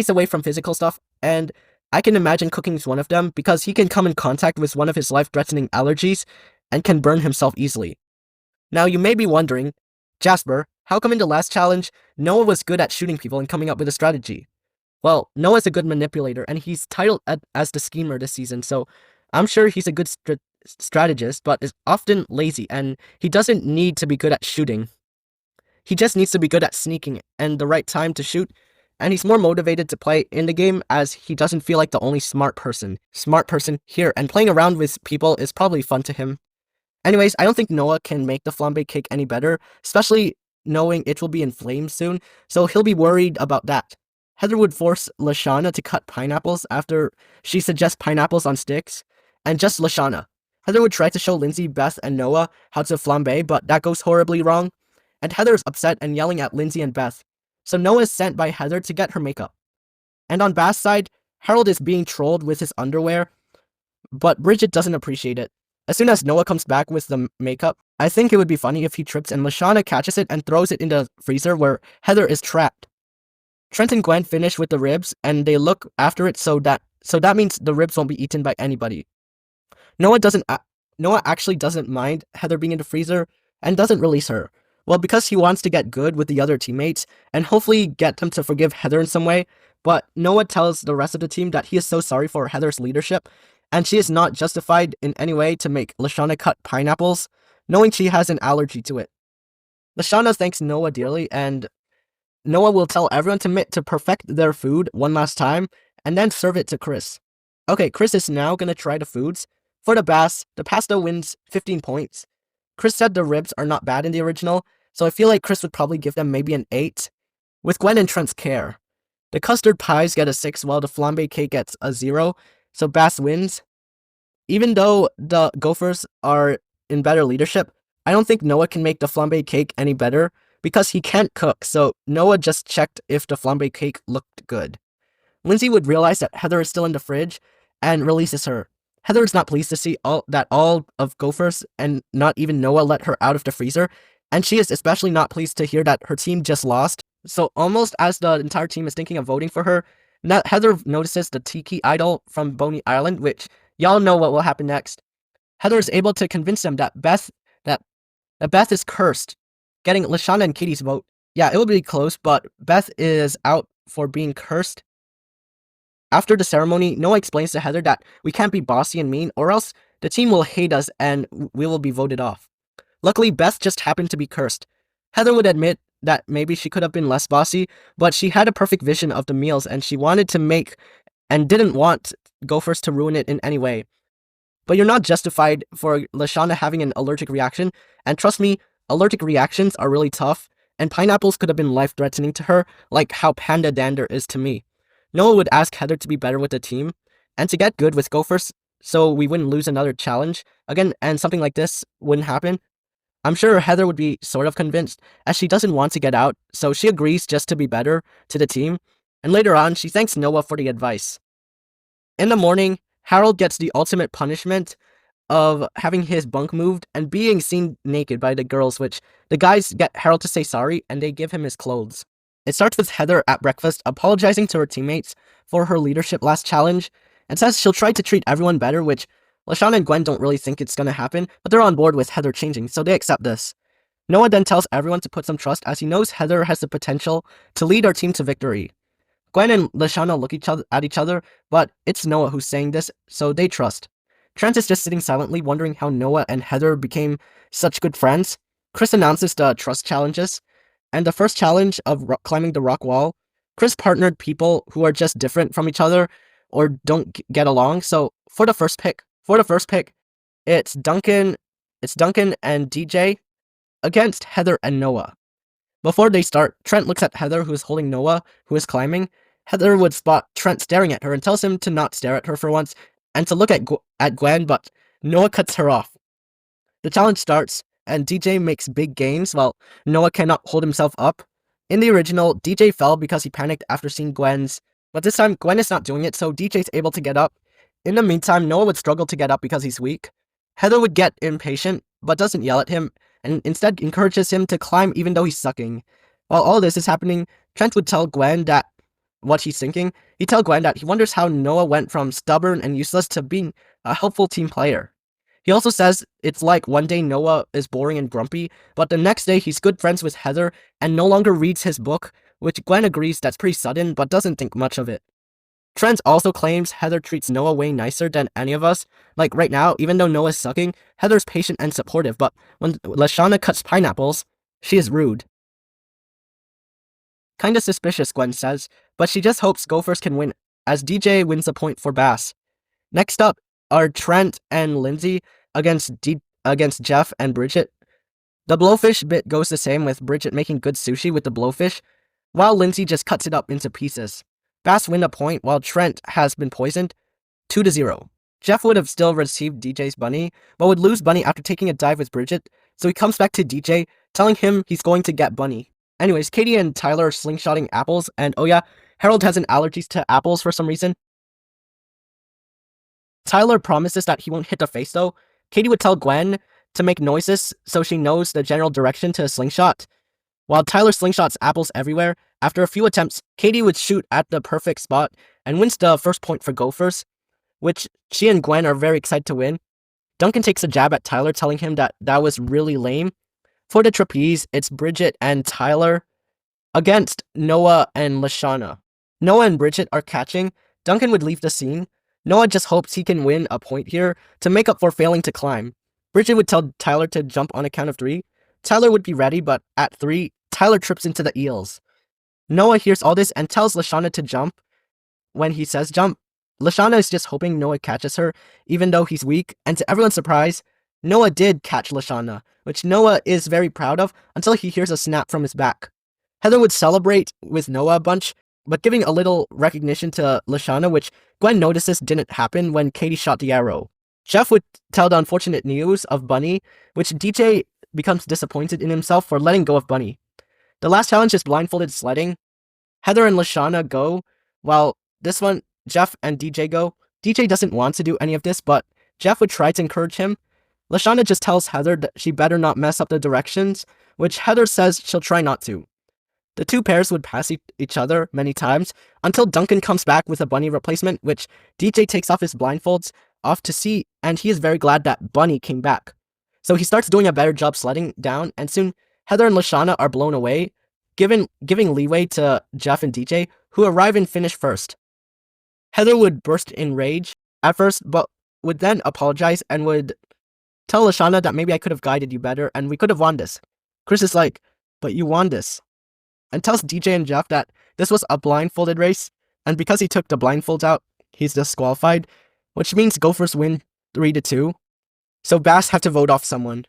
away from physical stuff, and I can imagine cooking is one of them because he can come in contact with one of his life-threatening allergies and can burn himself easily. Now, you may be wondering, Jasper, how come in the last challenge, Noah was good at shooting people and coming up with a strategy? Well, Noah's a good manipulator, and he's titled as the schemer this season, so I'm sure he's a good strategist, but is often lazy, and he doesn't need to be good at shooting. He just needs to be good at sneaking and the right time to shoot, and he's more motivated to play in the game as he doesn't feel like the only smart person here, and playing around with people is probably fun to him. Anyways, I don't think Noah can make the flambe cake any better, especially knowing it will be in flames soon, so he'll be worried about that. Heather would force Lashana to cut pineapples after she suggests pineapples on sticks, and just Lashana. Heather would try to show Lindsay, Beth, and Noah how to flambe, but that goes horribly wrong, and Heather is upset and yelling at Lindsay and Beth, so Noah is sent by Heather to get her makeup. And on Beth's side, Harold is being trolled with his underwear, but Bridget doesn't appreciate it. As soon as Noah comes back with the makeup, I think it would be funny if he trips and Lashana catches it and throws it in the freezer where Heather is trapped. Trent and Gwen finish with the ribs, and they look after it, so that means the ribs won't be eaten by anybody. Noah actually doesn't mind Heather being in the freezer and doesn't release her. Well, because he wants to get good with the other teammates and hopefully get them to forgive Heather in some way, but Noah tells the rest of the team that he is so sorry for Heather's leadership, and she is not justified in any way to make Lashana cut pineapples, knowing she has an allergy to it. Lashana thanks Noah dearly, and Noah will tell everyone to perfect their food one last time, and then serve it to Chris. Okay, Chris is now gonna try the foods. For the pasta wins 15 points. Chris said the ribs are not bad in the original, so I feel like Chris would probably give them maybe an 8. with Gwen and Trent's care. The custard pies get a 6 while the flambe cake gets a 0, so Bass wins. Even though the Gophers are in better leadership, I don't think Noah can make the flambe cake any better because he can't cook, so Noah just checked if the flambe cake looked good. Lindsay would realize that Heather is still in the fridge and releases her. Heather is not pleased to see all of Gophers and not even Noah let her out of the freezer, and she is especially not pleased to hear that her team just lost. So almost as the entire team is thinking of voting for her, Heather notices the tiki idol from Boney Island, which y'all know what will happen next. Heather is able to convince them that Beth is cursed, getting Lashana and Katie's vote. Yeah, it will be close, but Beth is out for being cursed. After the ceremony, Noah explains to Heather that we can't be bossy and mean, or else the team will hate us and we will be voted off. Luckily, Beth just happened to be cursed. Heather would admit that maybe she could have been less bossy, but she had a perfect vision of the meals and she wanted to make and didn't want Gophers to ruin it in any way. But you're not justified for Lashana having an allergic reaction, and trust me, allergic reactions are really tough, and pineapples could have been life-threatening to her, like how Panda Dander is to me. Noah would ask Heather to be better with the team, and to get good with Gophers, so we wouldn't lose another challenge again, and something like this wouldn't happen. I'm sure Heather would be sort of convinced, as she doesn't want to get out, so she agrees just to be better to the team, and later on, she thanks Noah for the advice. In the morning, Harold gets the ultimate punishment of having his bunk moved and being seen naked by the girls, which the guys get Harold to say sorry, and they give him his clothes. It starts with Heather at breakfast apologizing to her teammates for her leadership last challenge, and says she'll try to treat everyone better, which Lashana and Gwen don't really think it's gonna happen, but they're on board with Heather changing, so they accept this. Noah then tells everyone to put some trust as he knows Heather has the potential to lead our team to victory. Gwen and Lashana look at each other, but it's Noah who's saying this, so they trust. Trent is just sitting silently wondering how Noah and Heather became such good friends. Chris announces the trust challenges, and the first challenge of climbing the rock wall, Chris partnered people who are just different from each other or don't get along. So for the first pick, it's Duncan and DJ against Heather and Noah. Before they start, Trent looks at Heather, who is holding Noah, who is climbing. Heather would spot Trent staring at her and tells him to not stare at her for once and to look at Gwen, but Noah cuts her off. The challenge starts, and DJ makes big gains while Noah cannot hold himself up. In the original, DJ fell because he panicked after seeing Gwen's, but this time Gwen is not doing it, so DJ's able to get up. In the meantime, Noah would struggle to get up because he's weak. Heather would get impatient, but doesn't yell at him, and instead encourages him to climb even though he's sucking. While all this is happening, Trent would tell Gwen that what he's thinking. He'd tell Gwen that he wonders how Noah went from stubborn and useless to being a helpful team player. He also says it's like one day Noah is boring and grumpy, but the next day he's good friends with Heather and no longer reads his book, which Gwen agrees that's pretty sudden but doesn't think much of it. Trent also claims Heather treats Noah way nicer than any of us. Like right now, even though Noah's sucking, Heather's patient and supportive, but when Lashana cuts pineapples, she is rude. Kinda suspicious, Gwen says, but she just hopes Gophers can win, as DJ wins a point for Bass. Next up are Trent and Lindsay against Jeff and Bridget. The blowfish bit goes the same, with Bridget making good sushi with the blowfish, while Lindsay just cuts it up into pieces. Bass win a point while Trent has been poisoned, 2-0. Jeff would have still received DJ's bunny, but would lose bunny after taking a dive with Bridget, so he comes back to DJ, telling him he's going to get bunny. Anyways, Katie and Tyler are slingshotting apples, and oh yeah, Harold has an allergy to apples for some reason. Tyler promises that he won't hit the face though. Katie would tell Gwen to make noises so she knows the general direction to a slingshot. While Tyler slingshots apples everywhere, after a few attempts, Katie would shoot at the perfect spot and wins the first point for Gophers, which she and Gwen are very excited to win. Duncan takes a jab at Tyler, telling him that was really lame. For the trapeze, it's Bridget and Tyler against Noah and Lashana. Noah and Bridget are catching. Duncan would leave the scene. Noah just hopes he can win a point here to make up for failing to climb. Bridget would tell Tyler to jump on a count of 3. Tyler would be ready, but at 3, Tyler trips into the eels. Noah hears all this and tells Lashana to jump when he says jump. Lashana is just hoping Noah catches her, even though he's weak, and to everyone's surprise, Noah did catch Lashana, which Noah is very proud of until he hears a snap from his back. Heather would celebrate with Noah a bunch, but giving a little recognition to Lashana, which Gwen notices didn't happen when Katie shot the arrow. Jeff would tell the unfortunate news of Bunny, which DJ becomes disappointed in himself for letting go of Bunny. The last challenge is blindfolded sledding. Heather and Lashana go, while this one, Jeff and DJ go. DJ doesn't want to do any of this, but Jeff would try to encourage him. Lashana just tells Heather that she better not mess up the directions, which Heather says she'll try not to. The two pairs would pass each other many times until Duncan comes back with a Bunny replacement, which DJ takes off his blindfolds off to see, and he is very glad that Bunny came back. So he starts doing a better job sledding down, and soon Heather and Lashana are blown away, giving leeway to Jeff and DJ, who arrive and finish first. Heather would burst in rage at first, but would then apologize and would tell Lashana that maybe I could have guided you better and we could have won this. Chris is like, but you won this. And tells DJ and Jeff that this was a blindfolded race, and because he took the blindfolds out, he's disqualified, which means Gophers win 3-2. So Bass have to vote off someone.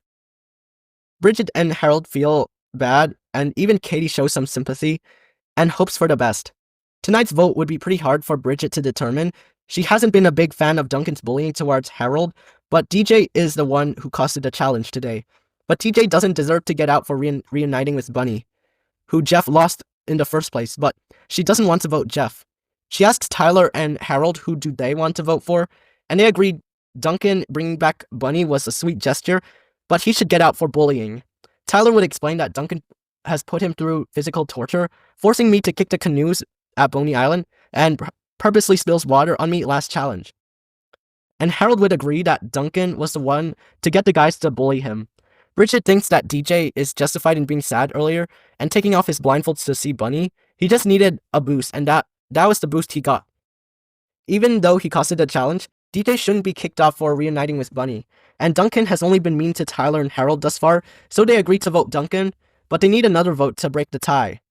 Bridget and Harold feel bad, and even Katie shows some sympathy and hopes for the best. Tonight's vote would be pretty hard for Bridget to determine. She hasn't been a big fan of Duncan's bullying towards Harold, but DJ is the one who costed the challenge today. But DJ doesn't deserve to get out for reuniting with Bunny, who Jeff lost in the first place, but she doesn't want to vote Jeff. She asks Tyler and Harold who do they want to vote for, and they agree Duncan bringing back Bunny was a sweet gesture, but he should get out for bullying. Tyler would explain that Duncan has put him through physical torture, forcing me to kick the canoes at Boney Island, and purposely spills water on me last challenge. And Harold would agree that Duncan was the one to get the guys to bully him. Bridget thinks that DJ is justified in being sad earlier and taking off his blindfolds to see Bunny. He just needed a boost, and that was the boost he got. Even though he costed the challenge, DJ shouldn't be kicked off for reuniting with Bunny, and Duncan has only been mean to Tyler and Harold thus far, so they agree to vote Duncan, but they need another vote to break the tie.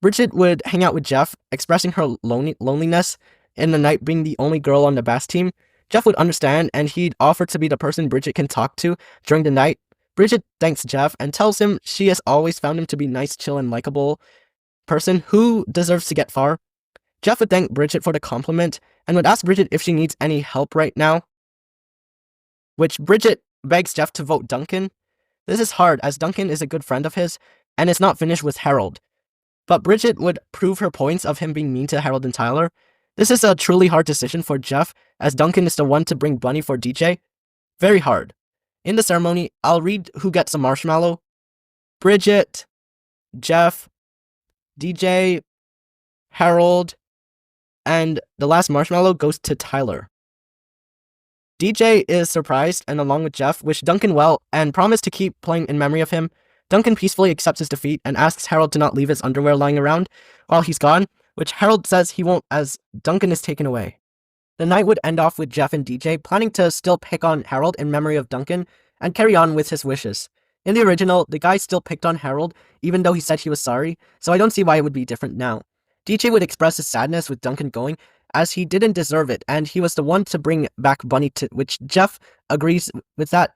Bridget would hang out with Jeff, expressing her loneliness in the night being the only girl on the Bass team. Jeff would understand, and he'd offer to be the person Bridget can talk to during the night. Bridget thanks Jeff and tells him she has always found him to be nice, chill, and likable person who deserves to get far. Jeff would thank Bridget for the compliment and would ask Bridget if she needs any help right now, which Bridget begs Jeff to vote Duncan. This is hard as Duncan is a good friend of his and is not finished with Harold. But Bridget would prove her points of him being mean to Harold and Tyler. This is a truly hard decision for Jeff, as Duncan is the one to bring Bunny for DJ. Very hard. In the ceremony, I'll read who gets a marshmallow. Bridget, Jeff, DJ, Harold, and the last marshmallow goes to Tyler. DJ is surprised and along with Jeff wish Duncan well and promise to keep playing in memory of him. Duncan peacefully accepts his defeat and asks Harold to not leave his underwear lying around while he's gone, which Harold says he won't as Duncan is taken away. The night would end off with Jeff and DJ planning to still pick on Harold in memory of Duncan and carry on with his wishes. In the original, the guy still picked on Harold even though he said he was sorry, so I don't see why it would be different now. DJ would express his sadness with Duncan going as he didn't deserve it and he was the one to bring back Bunny to which Jeff agrees that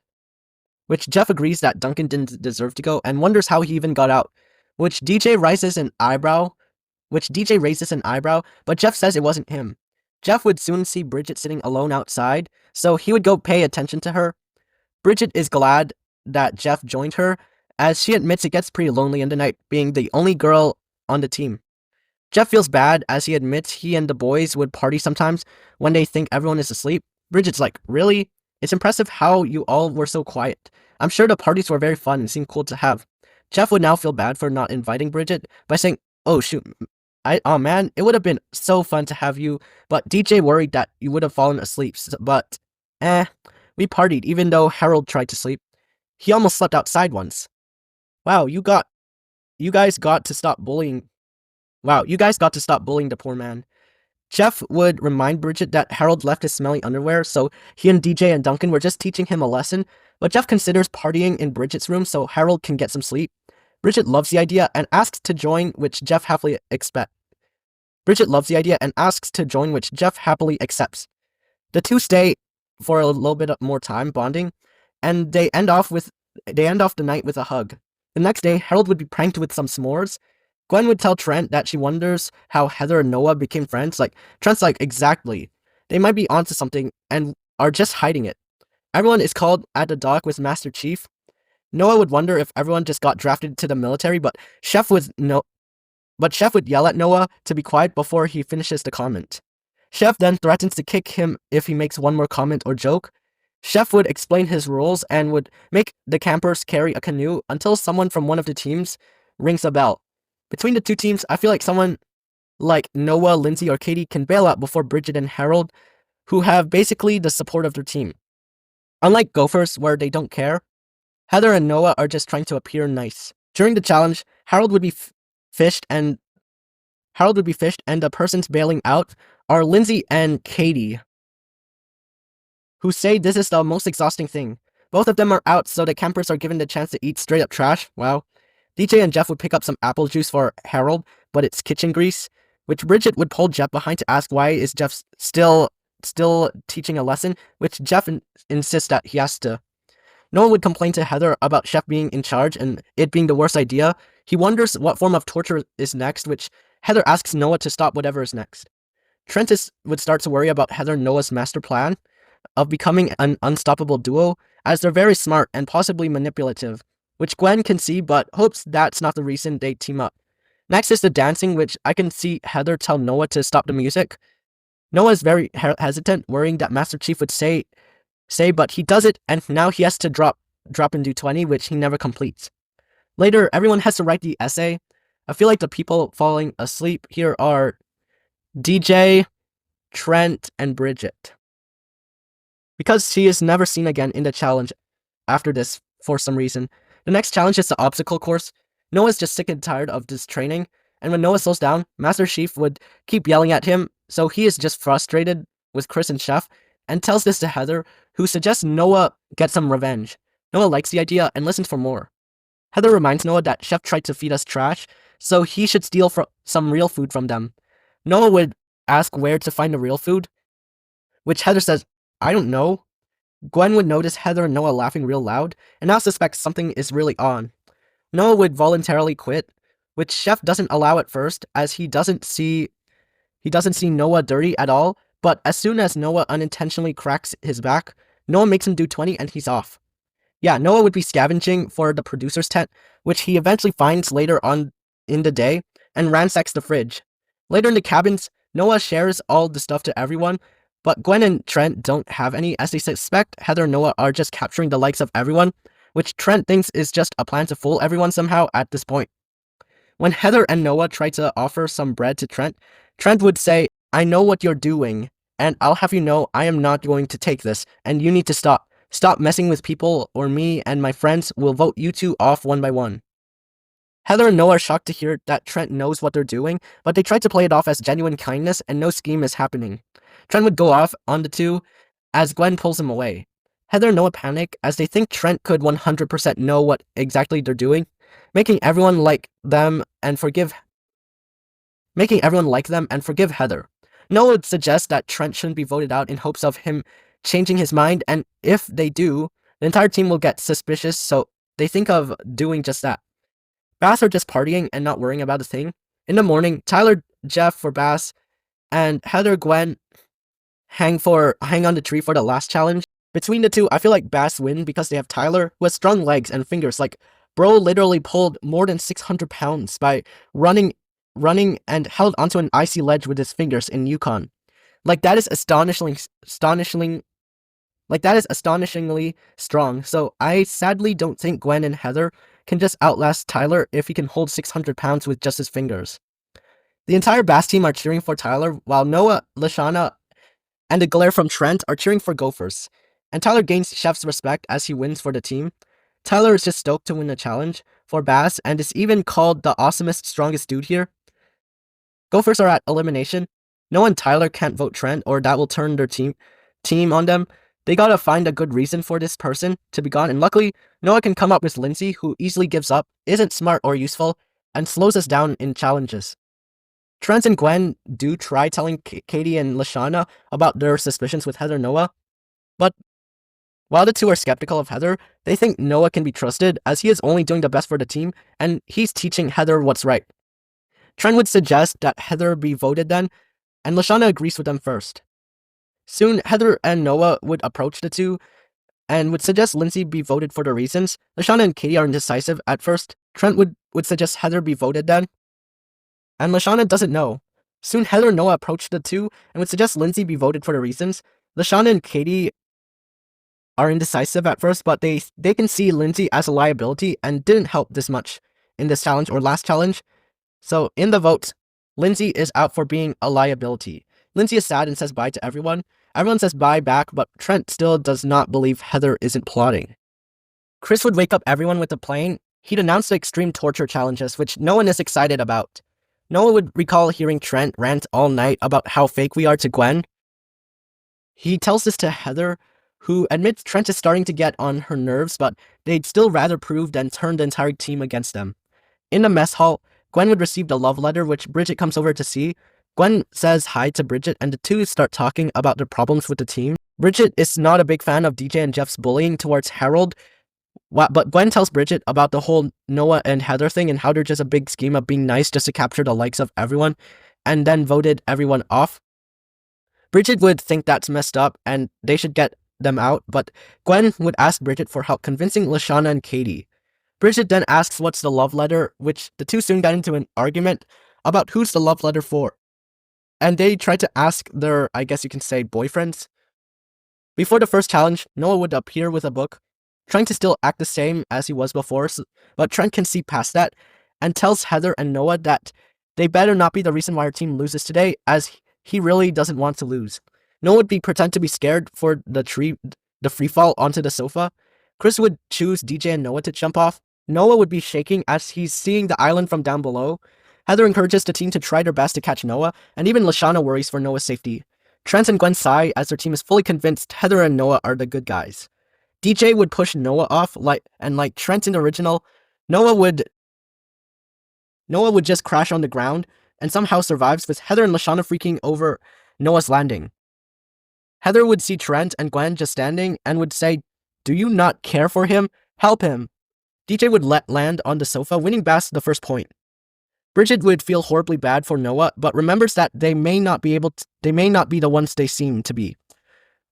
Duncan didn't deserve to go and wonders how he even got out, which DJ raises an eyebrow, but Jeff says it wasn't him. Jeff would soon see Bridget sitting alone outside, so he would go pay attention to her. Bridget is glad that Jeff joined her, as she admits it gets pretty lonely in the night, being the only girl on the team. Jeff feels bad as he admits he and the boys would party sometimes when they think everyone is asleep. Bridget's like, really? It's impressive how you all were so quiet. I'm sure the parties were very fun and seemed cool to have. Jeff would now feel bad for not inviting Bridget by saying, oh shoot, oh man, it would have been so fun to have you, but DJ worried that you would have fallen asleep, but we partied even though Harold tried to sleep. He almost slept outside once. Wow, you guys got to stop bullying the poor man. Jeff would remind Bridget that Harold left his smelly underwear, so he and DJ and Duncan were just teaching him a lesson, but Jeff considers partying in Bridget's room so Harold can get some sleep. Bridget loves the idea and asks to join, which Jeff happily accepts. The two stay for a little bit more time bonding, and they end off the night with a hug. The next day, Harold would be pranked with some s'mores. Gwen would tell Trent that she wonders how Heather and Noah became friends. Like, Trent's like, exactly. They might be onto something and are just hiding it. Everyone is called at the dock with Master Chief. Noah would wonder if everyone just got drafted to the military, but Chef would yell at Noah to be quiet before he finishes the comment. Chef then threatens to kick him if he makes one more comment or joke. Chef would explain his rules and would make the campers carry a canoe until someone from one of the teams rings a bell. Between the two teams, I feel like someone like Noah, Lindsay, or Katie can bail out before Bridget and Harold, who have basically the support of their team. Unlike Gophers, where they don't care, Heather and Noah are just trying to appear nice. During the challenge, Harold would be fished, and the persons bailing out are Lindsay and Katie, who say this is the most exhausting thing. Both of them are out, so the campers are given the chance to eat straight up trash. Wow. DJ and Jeff would pick up some apple juice for Harold, but it's kitchen grease, which Bridget would pull Jeff behind to ask why is Jeff still teaching a lesson, which Jeff insists that he has to. Noah would complain to Heather about Chef being in charge and it being the worst idea. He wonders what form of torture is next, which Heather asks Noah to stop whatever is next. Trent would start to worry about Heather and Noah's master plan of becoming an unstoppable duo, as they're very smart and possibly manipulative, which Gwen can see but hopes that's not the reason they team up. Next is the dancing, which I can see Heather tell Noah to stop the music. Noah is very hesitant, worrying that Master Chief would say, but he does it, and now he has to drop and do 20, which he never completes. Later, everyone has to write the essay. I feel like the people falling asleep here are DJ, Trent, and Bridget, because she is never seen again in the challenge after this for some reason. The next challenge is the obstacle course. Noah's just sick and tired of this training, and when Noah slows down, Master Chief would keep yelling at him, so he is just frustrated with Chris and Chef, and tells this to Heather, who suggests Noah get some revenge. Noah likes the idea and listens for more. Heather reminds Noah that Chef tried to feed us trash, so he should steal some real food from them. Noah would ask where to find the real food, which Heather says, I don't know. Gwen would notice Heather and Noah laughing real loud, and now suspects something is really on. Noah would voluntarily quit, which Chef doesn't allow at first, as he doesn't see Noah dirty at all, but as soon as Noah unintentionally cracks his back, Noah makes him do 20 and he's off. Yeah, Noah would be scavenging for the producer's tent, which he eventually finds later on in the day, and ransacks the fridge. Later in the cabins, Noah shares all the stuff to everyone, but Gwen and Trent don't have any, as they suspect Heather and Noah are just capturing the likes of everyone, which Trent thinks is just a plan to fool everyone somehow at this point. When Heather and Noah try to offer some bread to Trent, Trent would say, I know what you're doing, and I'll have you know I am not going to take this, and you need to stop. Stop messing with people, or me and my friends will vote you two off one by one. Heather and Noah are shocked to hear that Trent knows what they're doing, but they try to play it off as genuine kindness and no scheme is happening. Trent would go off on the two as Gwen pulls him away. Heather and Noah panic as they think Trent could 100% know what exactly they're doing, making everyone like them and forgive Heather. Noah would suggest that Trent shouldn't be voted out in hopes of him changing his mind, and if they do, the entire team will get suspicious, so they think of doing just that. Bass are just partying and not worrying about a thing. In the morning, Tyler, Jeff for Bass, and Heather, Gwen hang on the tree for the last challenge. Between the two, I feel like Bass win because they have Tyler, who has strong legs and fingers. Like, bro literally pulled more than 600 pounds by running and held onto an icy ledge with his fingers in Yukon. That is astonishingly strong, so I sadly don't think Gwen and Heather can just outlast Tyler if he can hold 600 pounds with just his fingers. The entire Bass team are cheering for Tyler, while Noah, Lashana, and the glare from Trent are cheering for Gophers. And Tyler gains Chef's respect as he wins for the team. Tyler is just stoked to win the challenge for Bass and is even called the awesomest, strongest dude here. Gophers are at elimination. Noah and Tyler can't vote Trent, or that will turn their team on them. They gotta find a good reason for this person to be gone, and luckily, Noah can come up with Lindsay, who easily gives up, isn't smart or useful, and slows us down in challenges. Trent and Gwen do try telling Katie and Lashana about their suspicions with Heather and Noah, but while the two are skeptical of Heather, they think Noah can be trusted, as he is only doing the best for the team, and he's teaching Heather what's right. Trent would suggest that Heather be voted then, and Lashana agrees with them first. Soon, Heather and Noah would approach the two and would suggest Lindsay be voted for the reasons. Lashana and Katie are indecisive at first. Trent would suggest Heather be voted then, and Lashana doesn't know. Soon, Heather and Noah approach the two and would suggest Lindsay be voted for the reasons. Lashana and Katie are indecisive at first, but they can see Lindsay as a liability and didn't help this much in this challenge or last challenge. So in the vote, Lindsay is out for being a liability. Lindsay is sad and says bye to everyone. Everyone says bye back, but Trent still does not believe Heather isn't plotting. Chris would wake up everyone with a plan. He'd announce the extreme torture challenges, which no one is excited about. Noah would recall hearing Trent rant all night about how fake we are to Gwen. He tells this to Heather, who admits Trent is starting to get on her nerves, but they'd still rather prove than turn the entire team against them. In the mess hall, Gwen would receive the love letter, which Bridget comes over to see. Gwen says hi to Bridget, and the two start talking about their problems with the team. Bridget is not a big fan of DJ and Jeff's bullying towards Harold, but Gwen tells Bridget about the whole Noah and Heather thing and how they're just a big scheme of being nice just to capture the likes of everyone, and then voted everyone off. Bridget would think that's messed up and they should get them out, but Gwen would ask Bridget for help convincing Lashana and Katie. Bridget then asks what's the love letter, which the two soon got into an argument about who's the love letter for. And they tried to ask their, I guess you can say, boyfriends. Before the first challenge, Noah would appear with a book, trying to still act the same as he was before, but Trent can see past that and tells Heather and Noah that they better not be the reason why our team loses today, as he really doesn't want to lose. Noah would pretend to be scared for the free fall onto the sofa. Chris would choose DJ and Noah to jump off. Noah would be shaking as he's seeing the island from down below. Heather encourages the team to try their best to catch Noah, and even Lashana worries for Noah's safety. Trent and Gwen sigh as their team is fully convinced Heather and Noah are the good guys. DJ would push Noah off, like Trent in the original. Noah would just crash on the ground and somehow survives, with Heather and Lashana freaking over Noah's landing. Heather would see Trent and Gwen just standing and would say, "Do you not care for him? Help him." DJ would land on the sofa, winning Bass the first point. Bridget would feel horribly bad for Noah, but remembers that they may not be the ones they seem to be.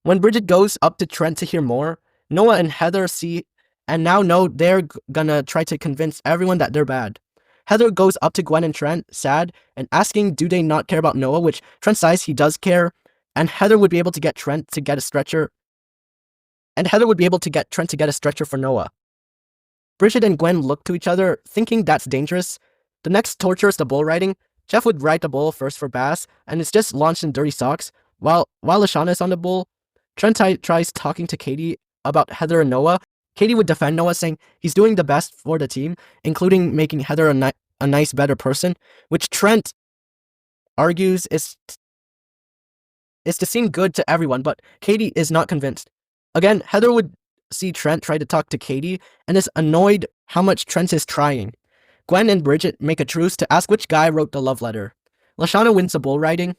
When Bridget goes up to Trent to hear more, Noah and Heather see and now know they're gonna try to convince everyone that they're bad. Heather goes up to Gwen and Trent, sad, and asking do they not care about Noah, which Trent says he does care, and Heather would be able to get Trent to get a stretcher. For Noah. Bridget and Gwen look to each other, thinking that's dangerous. The next torture is the bull riding. Jeff would ride the bull first for Bass, and it's just launched in dirty socks. While Lashana is on the bull, Trent tries talking to Katie about Heather and Noah. Katie would defend Noah, saying he's doing the best for the team, including making Heather a nice, better person, which Trent argues is to seem good to everyone, but Katie is not convinced. Again, Heather would see Trent try to talk to Katie and is annoyed how much Trent is trying. Gwen and Bridget make a truce to ask which guy wrote the love letter. Lashana wins the bull riding,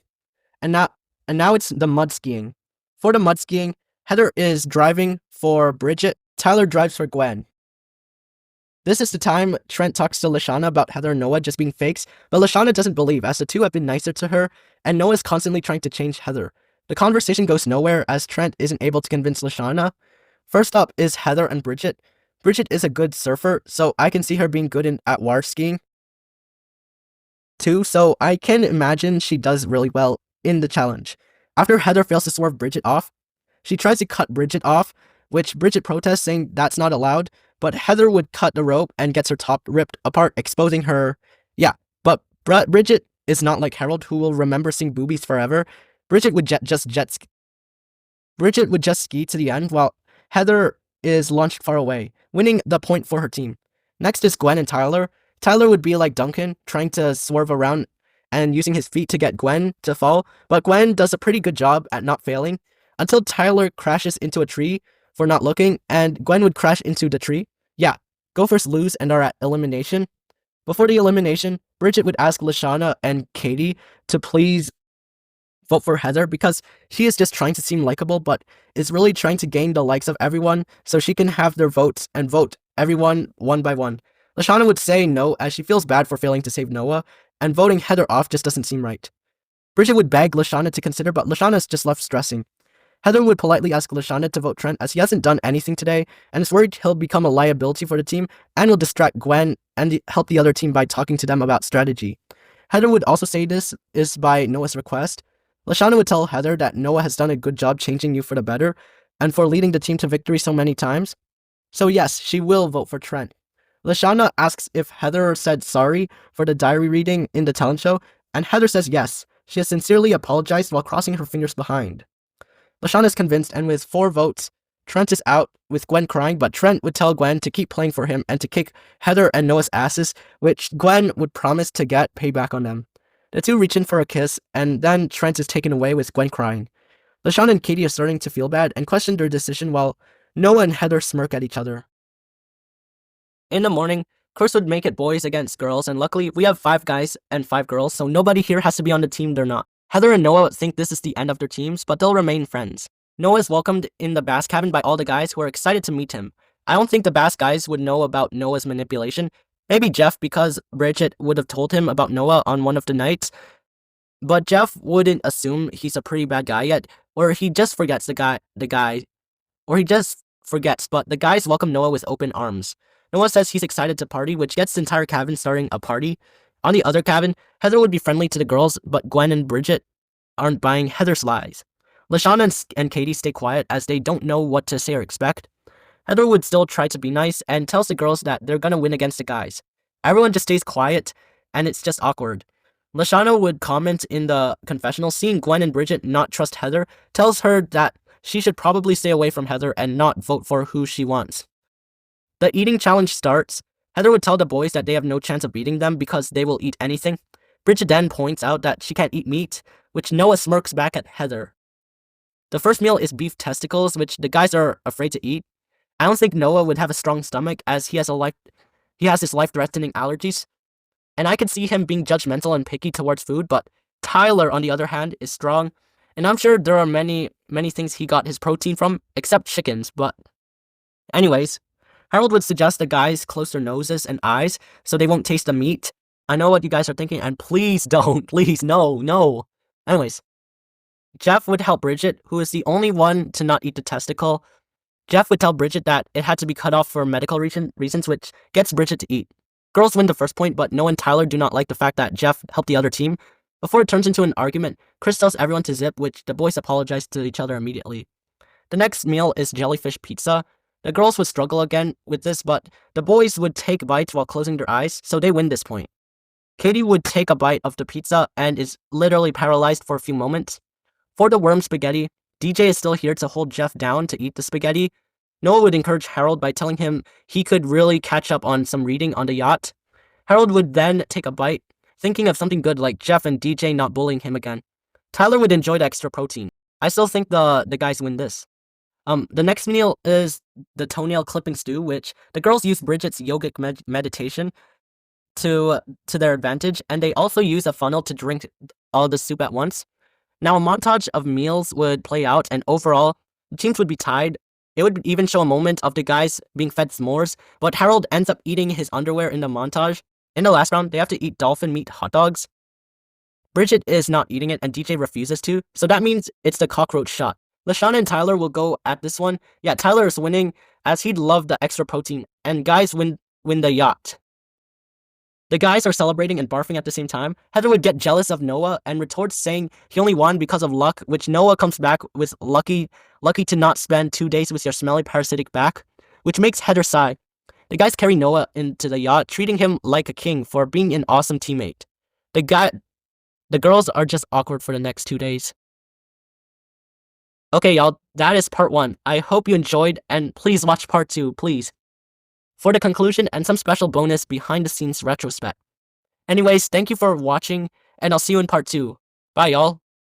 and now it's the mud skiing. For the mud skiing, Heather is driving for Bridget, Tyler drives for Gwen. This is the time Trent talks to Lashana about Heather and Noah just being fakes, but Lashana doesn't believe, as the two have been nicer to her, and Noah is constantly trying to change Heather. The conversation goes nowhere as Trent isn't able to convince Lashana. First up is Heather and Bridget. Bridget is a good surfer, so I can see her being good at water skiing too, so I can imagine she does really well in the challenge. After Heather fails to swerve Bridget off, she tries to cut Bridget off, which Bridget protests, saying that's not allowed, but Heather would cut the rope and gets her top ripped apart, exposing her. Yeah, but Bridget is not like Harold, who will remember seeing boobies forever. Bridget would just ski to the end, while Heather is launched far away, winning the point for her team. Next is Gwen and Tyler. Tyler would be like Duncan, trying to swerve around and using his feet to get Gwen to fall, but Gwen does a pretty good job at not failing, until Tyler crashes into a tree for not looking, and Gwen would crash into the tree. Yeah, Gophers lose and are at elimination. Before the elimination, Bridget would ask Lashana and Katie to please vote for Heather because she is just trying to seem likable, but is really trying to gain the likes of everyone so she can have their votes and vote everyone one by one. Lashana would say no as she feels bad for failing to save Noah, and voting Heather off just doesn't seem right. Bridget would beg Lashana to consider, but Lashana's just left stressing. Heather would politely ask Lashana to vote Trent as he hasn't done anything today and is worried he'll become a liability for the team and will distract Gwen and help the other team by talking to them about strategy. Heather would also say this is by Noah's request. Lashana would tell Heather that Noah has done a good job changing you for the better and for leading the team to victory so many times. So yes, she will vote for Trent. Lashana asks if Heather said sorry for the diary reading in the talent show, and Heather says yes. She has sincerely apologized while crossing her fingers behind. Lashana is convinced, and with 4 votes, Trent is out, with Gwen crying, but Trent would tell Gwen to keep playing for him and to kick Heather and Noah's asses, which Gwen would promise to get payback on them. The two reach in for a kiss, and then Trent is taken away with Gwen crying. Lashana and Katie are starting to feel bad and question their decision while Noah and Heather smirk at each other. In the morning, Chris would make it boys against girls, and luckily we have 5 guys and 5 girls, so nobody here has to be on the team they're not. Heather and Noah think this is the end of their teams, but they'll remain friends. Noah is welcomed in the Bass cabin by all the guys who are excited to meet him. I don't think the Bass guys would know about Noah's manipulation. Maybe Jeff, because Bridget would have told him about Noah on one of the nights. But Jeff wouldn't assume he's a pretty bad guy yet, or he just forgets but the guys welcome Noah with open arms. Noah says he's excited to party, which gets the entire cabin starting a party. On the other cabin, Heather would be friendly to the girls, but Gwen and Bridget aren't buying Heather's lies. Lashana and Katie stay quiet as they don't know what to say or expect. Heather would still try to be nice and tells the girls that they're gonna win against the guys. Everyone just stays quiet, and it's just awkward. Lashana would comment in the confessional, seeing Gwen and Bridget not trust Heather, tells her that she should probably stay away from Heather and not vote for who she wants. The eating challenge starts. Heather would tell the boys that they have no chance of beating them because they will eat anything. Bridget then points out that she can't eat meat, which Noah smirks back at Heather. The first meal is beef testicles, which the guys are afraid to eat. I don't think Noah would have a strong stomach as he has his life-threatening allergies. And I could see him being judgmental and picky towards food, but Tyler, on the other hand, is strong. And I'm sure there are many things he got his protein from, except chickens, but... Anyways, Harold would suggest the guys close their noses and eyes so they won't taste the meat. I know what you guys are thinking, and please don't. Please, no. Anyways, Jeff would help Bridget, who is the only one to not eat the testicle. Jeff would tell Bridget that it had to be cut off for medical reasons, which gets Bridget to eat. Girls win the first point, but Noah and Tyler do not like the fact that Jeff helped the other team. Before it turns into an argument, Chris tells everyone to zip, which the boys apologize to each other immediately. The next meal is jellyfish pizza. The girls would struggle again with this, but the boys would take bites while closing their eyes, so they win this point. Katie would take a bite of the pizza and is literally paralyzed for a few moments. For the worm spaghetti, DJ is still here to hold Jeff down to eat the spaghetti. Noah would encourage Harold by telling him he could really catch up on some reading on the yacht. Harold would then take a bite, thinking of something good like Jeff and DJ not bullying him again. Tyler would enjoy the extra protein. I still think the guys win this. The next meal is the toenail clipping stew, which the girls use Bridget's yogic meditation to their advantage, and they also use a funnel to drink all the soup at once. Now, a montage of meals would play out, and overall, the teams would be tied. It would even show a moment of the guys being fed s'mores, but Harold ends up eating his underwear in the montage. In the last round, they have to eat dolphin meat hot dogs. Bridget is not eating it, and DJ refuses to, so that means it's the cockroach shot. Lashana and Tyler will go at this one. Yeah, Tyler is winning as he'd love the extra protein, and guys win the yacht. The guys are celebrating and barfing at the same time. Heather would get jealous of Noah and retorts saying he only won because of luck, which Noah comes back with lucky to not spend 2 days with your smelly parasitic back, which makes Heather sigh. The guys carry Noah into the yacht, treating him like a king for being an awesome teammate. The girls are just awkward for the next 2 days. Okay, y'all, that is part 1. I hope you enjoyed, and please watch part 2, please, for the conclusion and some special bonus behind-the-scenes retrospect. Anyways, thank you for watching, and I'll see you in part 2. Bye, y'all.